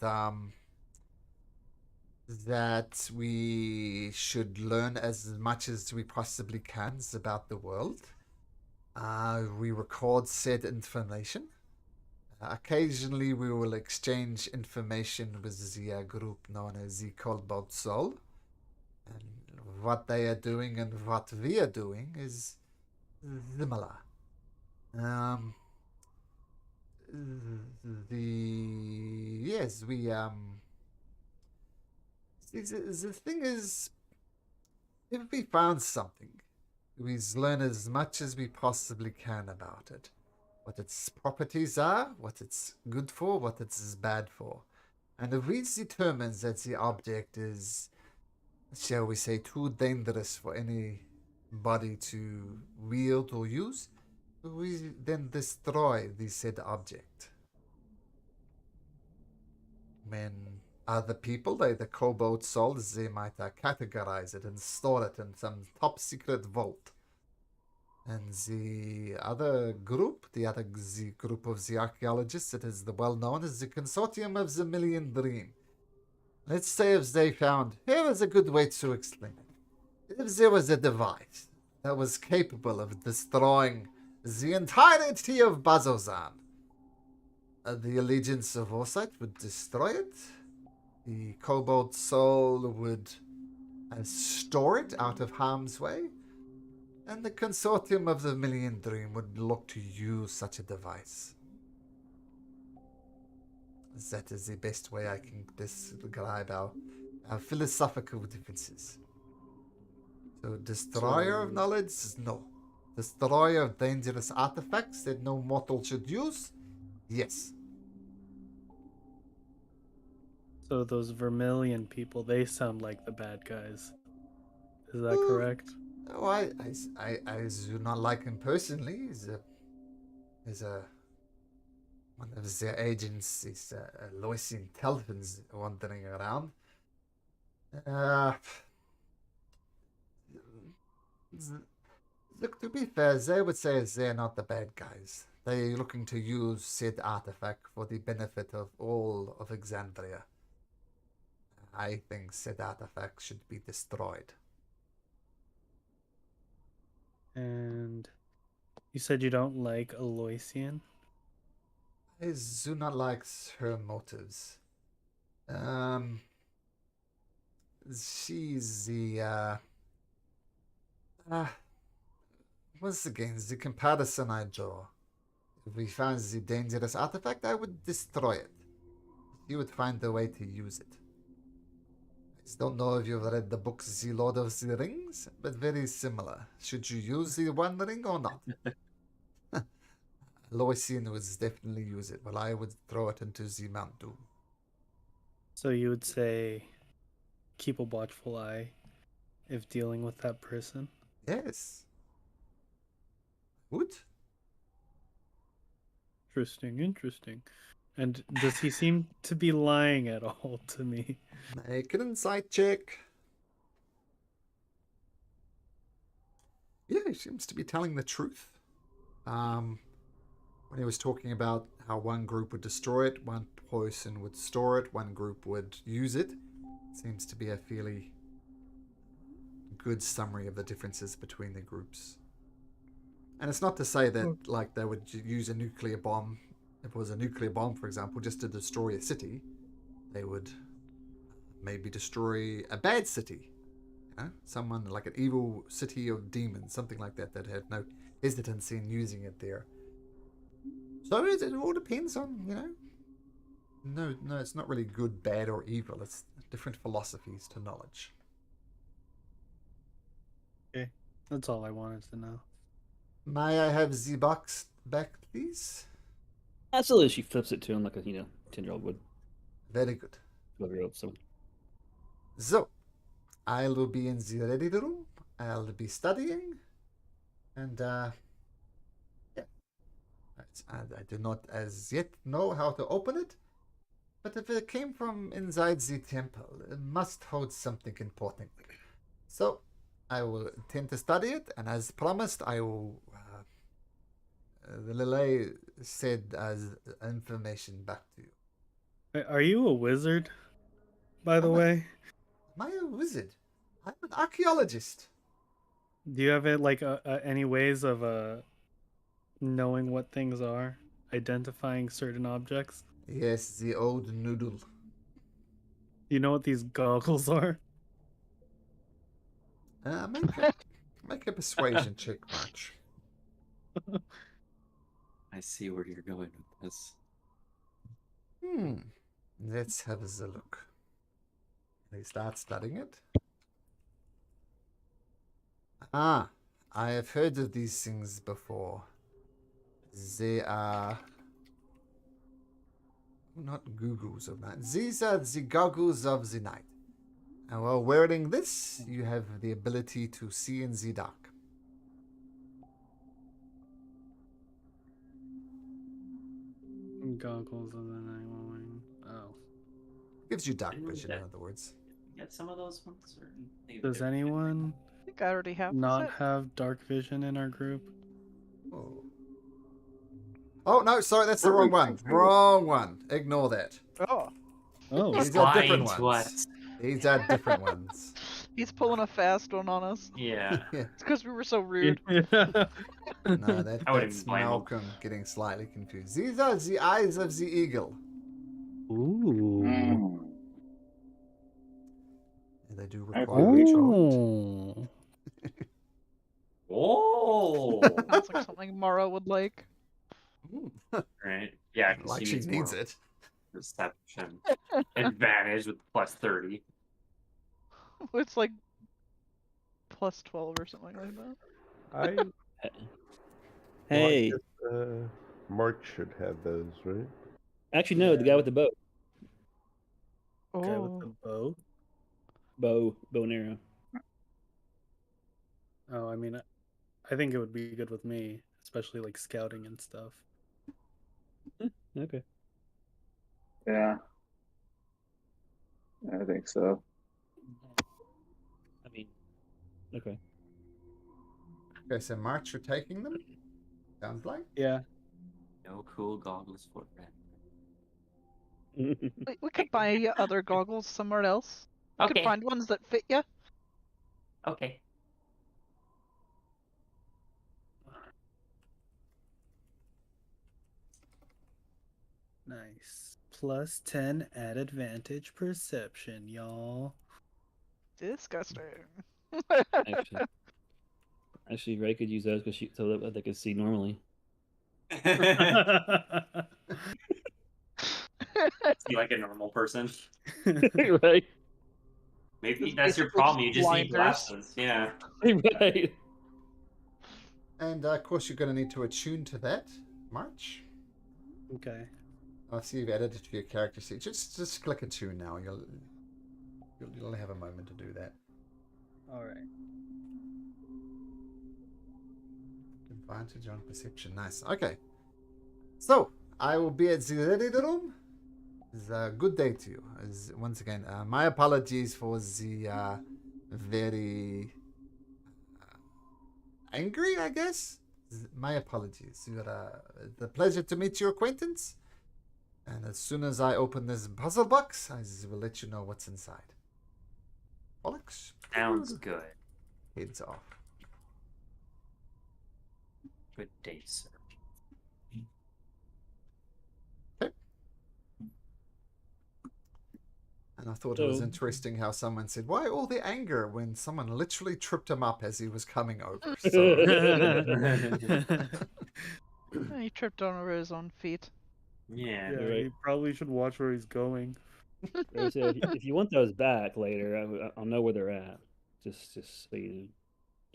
A: that we should learn as much as we possibly can about the world. We record said information. Occasionally, we will exchange information with the group known as the Cobalt Soul. And what they are doing and what we are doing is similar. Yes, we the thing is, if we found something, we learn as much as we possibly can about it. What its properties are, what it's good for, what it's bad for. And if we determine that the object is, shall we say, too dangerous for anybody to wield or use, we then destroy the said object. When other people, like the Cobalt Souls, they might categorize it and store it in some top secret vault. And the other group, the group of the archaeologists, that is the well-known as the Consortium of the Million Dream. Let's say if they found, here is a good way to explain it. If there was a device that was capable of destroying the entirety of Bazozan, the Allegiance of Orsite would destroy it. The Cobalt Soul would store it out of harm's way. And the Consortium of the Million Dream would look to use such a device. That is the best way I can describe our philosophical differences. So, destroyer of knowledge? No. Destroyer of dangerous artifacts that no mortal should use? Yes.
B: So those Vermilion people, they sound like the bad guys. Is that correct?
A: Oh, I do not like him personally. He's one of their agents is Lois Intelligence wandering around. Look, to be fair, they would say they're not the bad guys. They're looking to use said artifact for the benefit of all of Exandria. I think said artifact should be destroyed.
B: And you said you don't like Aloysian?
A: I do not like her motives. She's the once again, the comparison I draw. If we found the dangerous artifact, I would destroy it. You would find a way to use it. I just don't know if you've read the books The Lord of the Rings, but very similar. Should you use the One Ring or not? Loisian would definitely use it, while I would throw it into the Mount Doom.
B: So you would say keep a watchful eye if dealing with that person?
A: Yes. Would?
B: Interesting. And does he seem to be lying at all to me?
A: Make an insight check. Yeah, he seems to be telling the truth. When he was talking about how one group would destroy it, one person would store it, one group would use it, seems to be a fairly good summary of the differences between the groups. And it's not to say that like they would use a nuclear bomb. If it was a nuclear bomb, for example, just to destroy a city, they would maybe destroy a bad city. You know, someone like an evil city of demons, something like that, that had no hesitancy in using it there. So it all depends on, you know. No, it's not really good, bad, or evil. It's different philosophies to knowledge.
B: Okay, that's all I wanted to know.
A: May I have the box back, please?
F: Absolutely, she flips it to him like a 10-year-old would.
A: Very good.
F: 12-year-old. So
A: So, I will be in the ready room. I'll be studying. And, yeah. I do not as yet know how to open it. But if it came from inside the temple, it must hold something important. So, I will intend to study it. And as promised, I will... the Lele said as information back to you.
B: Are you a wizard, by the way?
A: Am I a wizard? I'm an archaeologist.
B: Do you have it like any ways of knowing what things are, identifying certain objects?
A: Yes, the old noodle.
B: Do you know what these goggles are?
A: Make a persuasion check, March.
C: I see where you're going with this.
A: Let's have a look. They start studying it. I have heard of these things before. They are not goggles of night. These are the goggles of the night. And while wearing this, you have the ability to see in the dark.
B: Goggles of the night. Oh.
A: Gives you dark
C: Didn't we
A: vision,
C: get-
A: in other words.
C: Get some of those ones? Or
B: Does anyone
G: I think I already have
B: not
G: it.
B: have dark vision in our group?
A: Oh, no, sorry, that's the wrong one. Wrong one. Ignore that.
G: Oh,
B: Oh,
A: These are
C: lying
A: different
C: to
A: ones.
C: us.
A: These are different ones.
G: he's pulling a fast one on us.
C: Yeah.
A: Yeah.
G: It's because we were so rude.
A: No,
C: I wouldn't
A: that's
C: blame 'em.
A: Malcolm getting slightly confused. These are the eyes of the eagle.
F: ooh.
A: And they do
E: I
A: require a
E: believe-
A: charge.
F: Oh.
C: Oh.
G: Sounds like something Mara would like.
C: Right. Yeah, because
A: Like
C: she
A: she
C: needs
A: needs
C: more
A: it.
C: perception. Advantage with plus 30.
G: It's like plus 12 or something like that.
D: I
F: Hey,
D: well, I guess, March should have those, right?
F: actually no, the guy with the bow,
B: guy with the
G: Oh,
B: bow.
F: bow and arrow.
B: Oh, I mean, I think it would be good with me, especially like scouting and stuff.
F: Okay.
E: Yeah, I think so.
F: I mean, okay.
A: Okay, so March, you're taking them? Sounds like.
B: Yeah.
C: No cool goggles for Ren.
G: we could buy you other goggles somewhere else. We could
C: Okay.
G: find ones that fit you.
C: Okay.
B: Nice. Plus 10 at advantage perception, y'all.
G: Disgusting.
F: Actually, Ray could use those because so that they could see normally.
C: See like a normal person.
F: Right.
C: Maybe
G: It's
C: that's your
G: basically
C: problem. You
G: just
C: just need
G: blinders.
C: glasses. Yeah.
F: Right.
A: And of course, you're going to need to attune to that, March.
B: Okay.
A: I see you've added it to your character sheet. Just click a 2 now. You'll have a moment to do that.
B: All right.
A: Advantage on perception. Nice. Okay. So I will be at the ready room. It's a good day to you. Once again, my apologies for the very angry, I guess. My apologies. It's a pleasure to meet your acquaintance. And as soon as I open this puzzle box, I will let you know what's inside. Pollux?
C: Sounds good.
A: Heads off.
C: Good day, sir.
A: And I thought it was
F: So-
A: interesting how someone said, "Why all the anger?" when someone literally tripped him up as he was coming over. So,
G: He tripped over his own feet.
C: Yeah.
B: Yeah,
F: You're right.
B: he probably should watch where he's going.
F: So if you want those back later, I'll know where they're at. Just so you,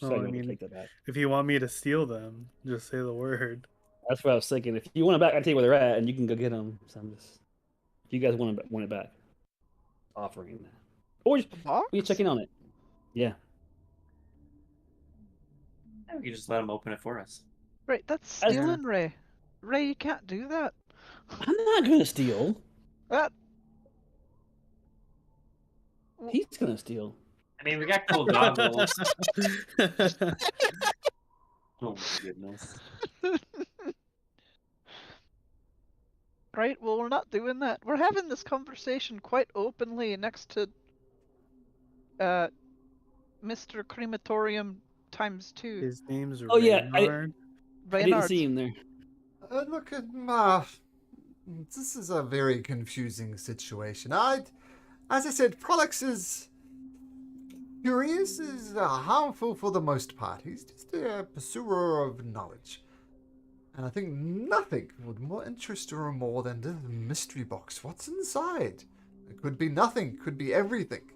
B: Oh,
F: so
B: I
F: you know
B: mean-
F: to take that back.
B: If you want me to steal them, just say the word.
F: That's what I was thinking. If you want it back, I can tell you where they're at, and you can go get them. So I'm just, if you guys want it back, offering that, or just
G: Box?
F: we check in on it. Yeah.
C: You just let him open it for us.
G: Right, that's
F: That's-
G: stealing, Ray. Ray, you can't do that.
F: I'm not gonna steal.
G: That.
F: He's gonna steal.
C: I mean, we got cool goggles. Oh my goodness.
G: Right, well, we're not doing that. We're having this conversation quite openly next to Mr. Crematorium times 2.
B: His name's
F: Oh, yeah,
B: Reynard.
F: I didn't
G: Reynard.
F: see him there.
A: look at this is a very confusing situation. As I said, Prolix is curious, is harmful for the most part. He's just a pursuer of knowledge. And I think nothing would more interest her more than the mystery box. What's inside? It could be nothing, could be everything.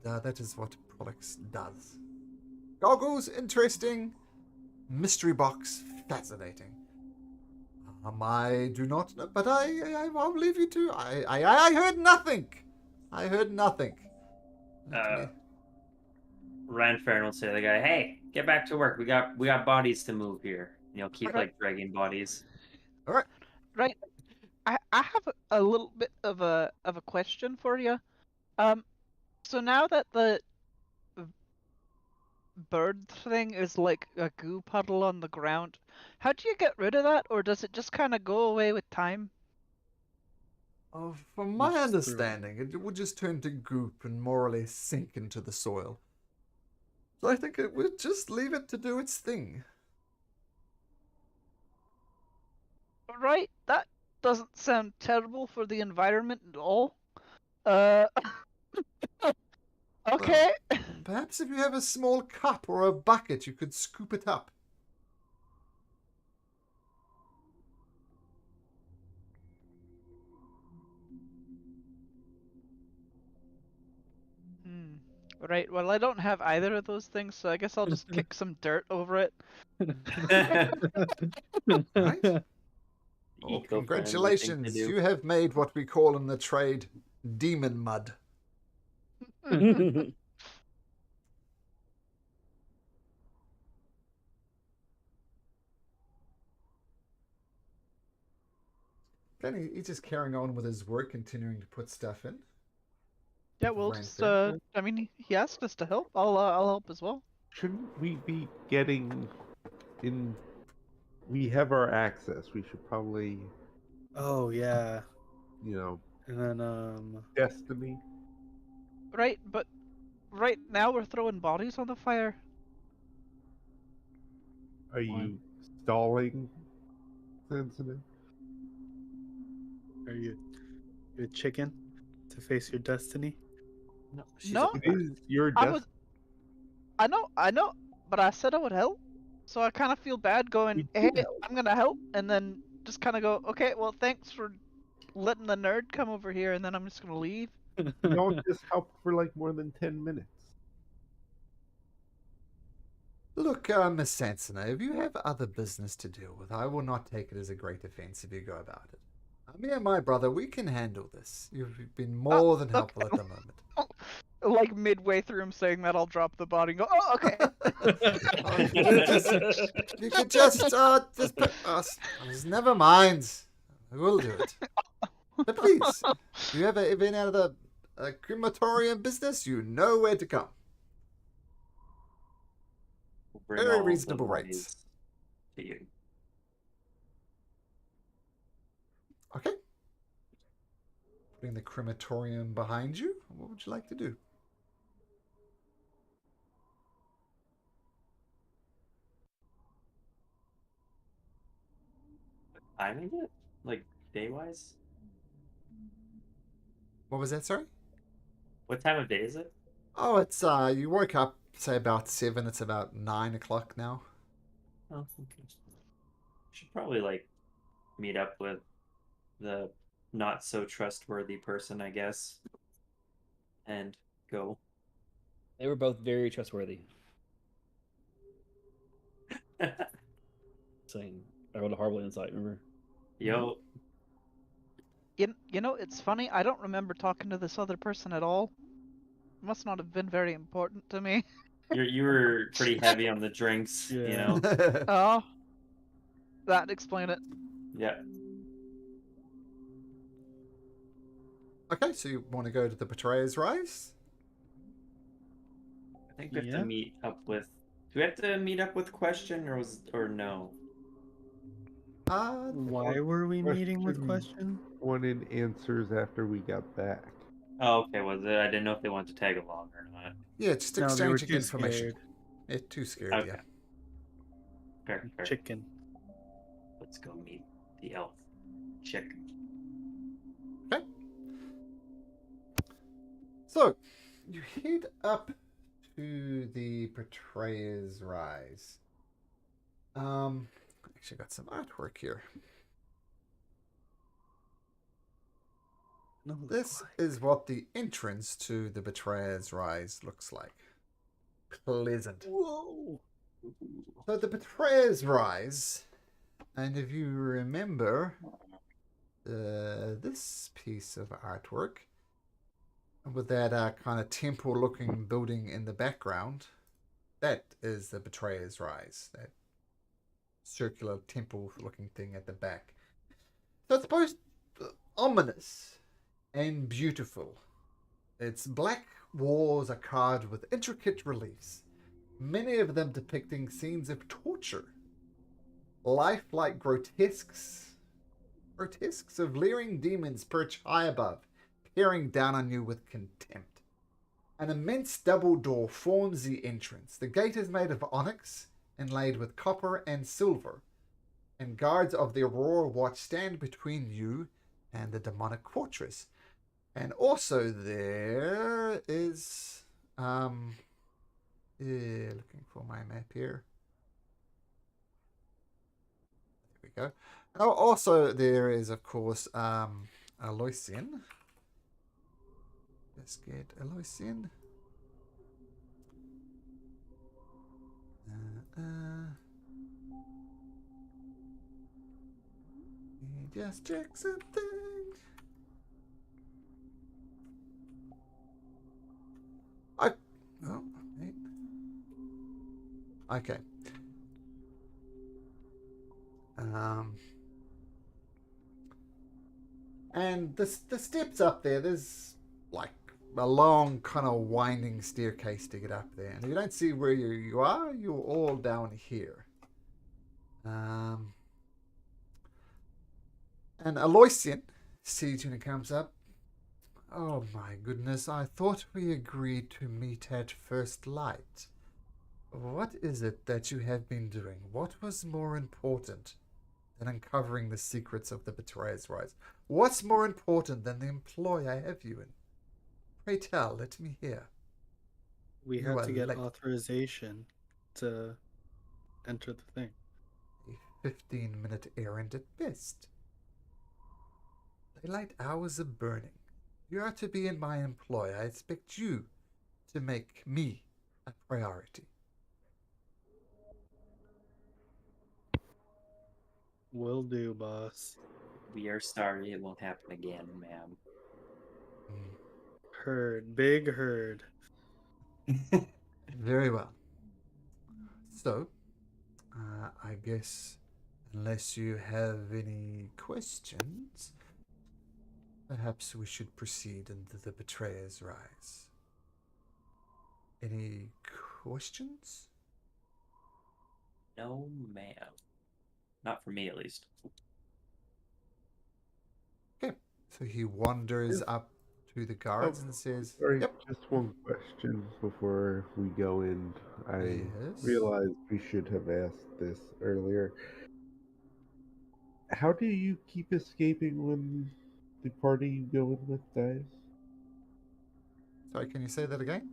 A: And, that is what Prolix does. Goggles, interesting. Mystery box, fascinating. I do not know, but I'll leave you to. I heard nothing. I heard nothing.
C: Ranfairn will say to the guy, "Hey, get back to work. We got bodies to move here." And he'll keep
G: Okay.
C: like dragging bodies.
A: All right.
G: Right. I have a little bit of a question for you. So now that the bird thing is like a goo puddle on the ground, how do you get rid of that, or does it just kind of go away with time?
A: From my
B: Just through.
A: understanding, it would just turn to goop and more or less sink into the soil. So I think it would just leave it to do its thing.
G: Right? That doesn't sound terrible for the environment at all. Okay.
A: Perhaps if you have a small cup or a bucket, you could scoop it up.
G: Right. Well, I don't have either of those things, so I guess I'll just kick some dirt over it.
A: Right? Oh,
C: Eco-friendly thing to
A: congratulations.
C: do.
A: You have made what we call in the trade demon mud. Then he's just carrying on with his work, continuing to put stuff in.
G: Yeah, we'll
A: Rank
G: just.
A: there.
G: I mean, he asked us to help. I'll help as well.
D: Shouldn't we be getting in? We have our access. We should probably,
B: Oh yeah.
D: you know,
B: And then
D: Destiny.
G: Right, but right now we're throwing bodies on the fire.
D: Are you stalling, Sensitive?
B: are you a chicken to face your destiny?
G: No,
D: It is your
G: I
D: destiny.
G: was. I know, but I said I would help. So I kind of feel bad going,
D: You
G: hey,
D: did.
G: I'm gonna help, and then just kind of go, okay, well, thanks for letting the nerd come over here, and then I'm just gonna leave.
D: You don't just help for like more than 10 minutes.
A: Look, Miss Sansona, if you have other business to deal with, I will not take it as a great offense if you go about it. Me and my brother, we can handle this. You've been more than helpful at the moment.
G: Like midway through him saying that, I'll drop the body and go, "Oh, okay."
A: You could just put us. Never mind. We'll do it. But please, if you ever been out of the crematorium business, you know where to come.
C: We'll bring
A: Very
C: all the
A: reasonable
C: bodies
A: rates.
C: to you.
A: Okay. Putting the crematorium behind you. What would you like to do?
C: Timing it? Like day wise?
A: What was that, sorry?
C: What time of day is it?
A: Oh, it's you woke up say about 7, it's about 9 o'clock now.
C: Oh, okay. Should probably like meet up with the not so trustworthy person, I guess, and go.
F: They were both very trustworthy. Saying I rolled a horrible insight. Remember?
C: Yo,
G: You know, it's funny. I don't remember talking to this other person at all. Must not have been very important to me.
C: you were pretty heavy on the drinks, you
F: Yeah.
C: know.
G: Oh, that'd explain it.
C: Yeah.
A: Okay, so you want to go to the Betrayer's Rise?
C: I think we have
B: Yeah.
C: to meet up with. Do we have to meet up with Question or no?
B: Why were we meeting with question?
D: Wanted answers after we got back.
C: Oh, okay. Was it? I didn't know if they wanted to tag along or not.
A: Yeah, just
B: No, they were
A: exchanging
B: too
A: information.
B: scared.
A: Yeah, too scared,
C: Okay.
A: yeah.
C: Fair, fair.
B: Chicken.
C: Let's go meet the elf. Chick.
A: Okay. So, you head up to the Betrayer's Rise. Actually got some artwork here.
B: No,
A: This is what the entrance to the Betrayer's Rise looks like. Pleasant.
B: Whoa.
A: So the Betrayer's Rise, and if you remember this piece of artwork, with that kind of temple-looking building in the background, that is the Betrayer's Rise. That circular temple-looking thing at the back. So it's both ominous and beautiful. Its black walls are carved with intricate reliefs, many of them depicting scenes of torture. Lifelike grotesques of leering demons perch high above, peering down on you with contempt. An immense double door forms the entrance. The gate is made of onyx, inlaid with copper and silver, and guards of the Aurora Watch stand between you and the demonic fortress. And also there is looking for my map here. There we go. Oh, also there is of course Aloysian. Let's get Aloysian. Just check something. Oh, wait. Okay. And the steps up there, there's like a long kind of winding staircase to get up there. And if you don't see where you are, you're all down here. And Aloysian sees you when it comes up. Oh my goodness, I thought we agreed to meet at first light. What is it that you have been doing? What was more important than uncovering the secrets of the Betrayer's Rise? What's more important than the employ I have you in? Pray tell, let me hear.
B: We
A: You
B: have
A: are
B: to get
A: late.
B: authorization to enter the thing.
A: A 15-minute errand at best. Daylight hours are burning. You are to be in my employ. I expect you to make me a priority.
B: Will do, boss.
C: We are sorry it won't happen again, ma'am.
B: Herd, big herd.
A: Very well. So, I guess, unless you have any questions, perhaps we should proceed into the Betrayer's Rise. Any questions?
C: No, ma'am. Not for me, at least.
A: Okay. So he wanders up to the guards and says,
D: Sorry,
A: "Yep."
D: just one question before we go in. I
A: Yes.
D: realized we should have asked this earlier. How do you keep escaping when the party you go in with dies?
A: Sorry, can you say that again?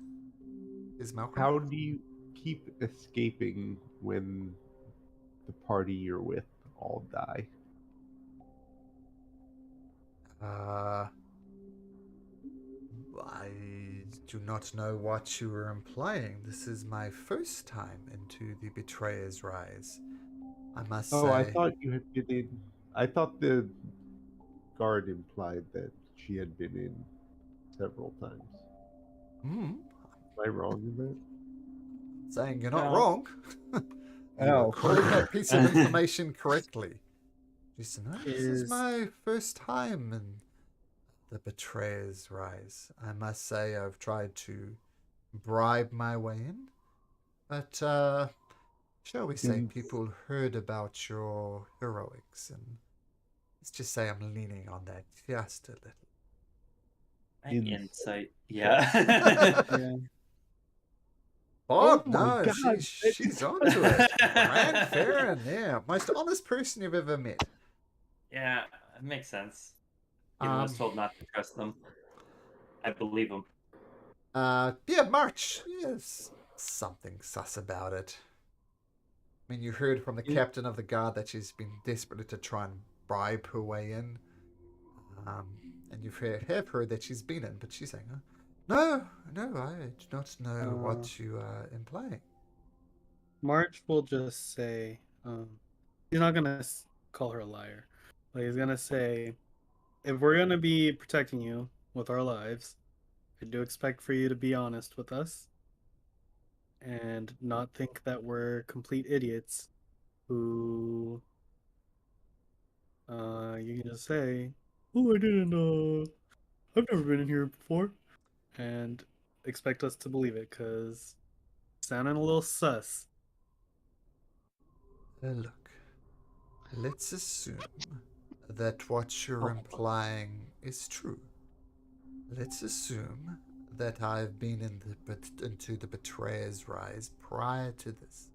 A: Is Malcolm?
D: How do you keep escaping when the party you're with all die?
A: I do not know what you are implying. This is my first time into the Betrayer's Rise. I must
D: Oh,
A: say.
D: I thought you had been in. I thought the guard implied that she had been in several times.
A: Hmm.
D: Am I wrong in that?
A: Saying you're not
C: No.
A: wrong. You
D: Oh.
A: were quoting that piece of information correctly. She said, "No, this is
B: Is-
A: my first time in the Betrayer's Rise. I must say I've tried to bribe my way in, but shall we say people heard about your heroics, and let's just say I'm leaning on that just a little."
C: Insight. Yeah.
B: Yeah.
A: Bob,
D: Oh my
A: no,
D: God,
A: she's onto it. Grand Farron, yeah. Most honest person you've ever met.
C: Yeah, it makes sense. Given was told not to trust them. I believe him.
A: Yeah, March. Yes, something sus about it. I mean, you heard from the captain of the guard that she's been desperate to try and bribe her way in. And you've have heard that she's been in, but she's saying, no, I do not know what you are implying.
B: March will just say, he's not gonna call her a liar. Like, he's gonna say, if we're gonna be protecting you with our lives, I do expect for you to be honest with us and not think that we're complete idiots who you can just say, oh, I didn't I've never been in here before, and expect us to believe it, because sounding a little sus.
A: Look, let's assume that what you're implying is true. Let's assume that I've been into the Betrayer's Rise prior to this.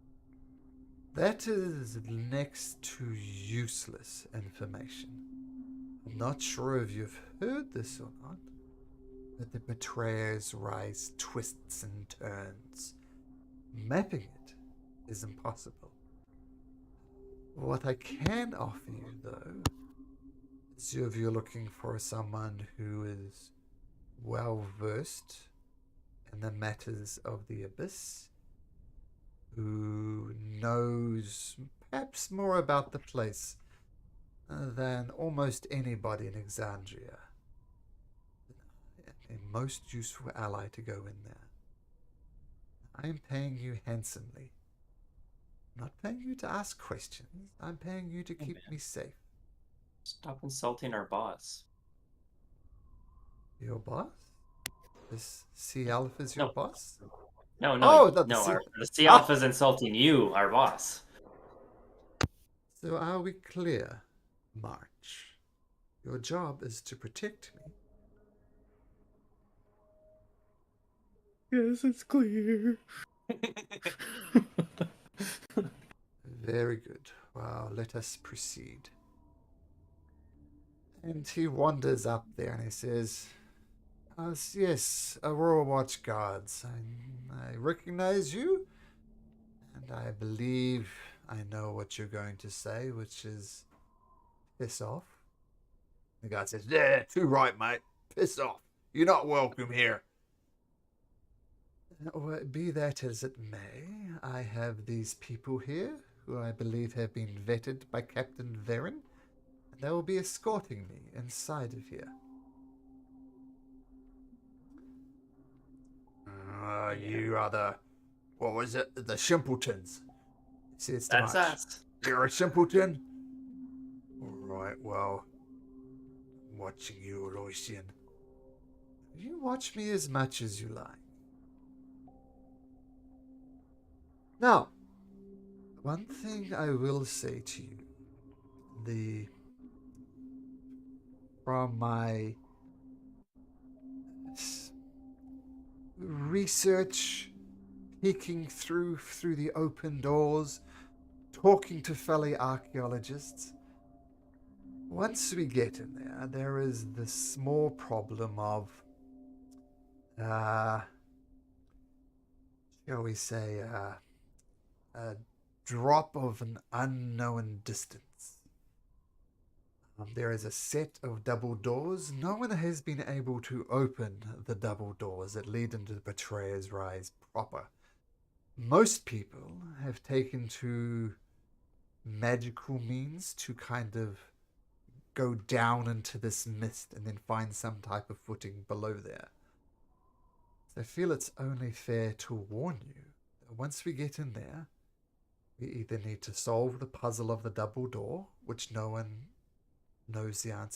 A: That is next to useless information. I'm not sure if you've heard this or not, but the Betrayer's Rise twists and turns. Mapping it is impossible. What I can offer you, though, is if you're looking for someone who is well versed in the matters of the Abyss, who knows perhaps more about the place than almost anybody in Exandria, a most useful ally to go in there. I am paying you handsomely. I'm not paying you to ask questions. I'm paying you to keep me safe.
C: Stop insulting our boss.
A: Your boss? This Sea Elf is your boss?
C: No,
A: Oh,
C: no,
A: the
C: the Sea Elf is insulting you, our boss.
A: So are we clear, March? Your job is to protect me.
B: Yes, it's clear.
A: Very good. Well, let us proceed. And he wanders up there and he says, yes, Aurora Watch Guards. I recognize you, and I believe I know what you're going to say, which is piss off. The guard says, yeah, too right, mate. Piss off. You're not welcome here. Be that as it may, I have these people here who I believe have been vetted by Captain Verin, And they will be escorting me inside of here. You are the... What was it? The Simpletons. He says to
C: That's
A: March,
C: us.
A: You're a simpleton? Alright, well... I'm watching you, Aloysian. You watch me as much as you like. Now, one thing I will say to you. From my research, peeking through the open doors, talking to fellow archaeologists, once we get in there is this small problem of, shall we say, a drop of an unknown distance. There is a set of double doors. No one has been able to open the double doors that lead into the Betrayer's Rise proper. Most people have taken to magical means to kind of go down into this mist and then find some type of footing below there. So I feel it's only fair to warn you that once we get in there, we either need to solve the puzzle of the double door, which no one knows the answer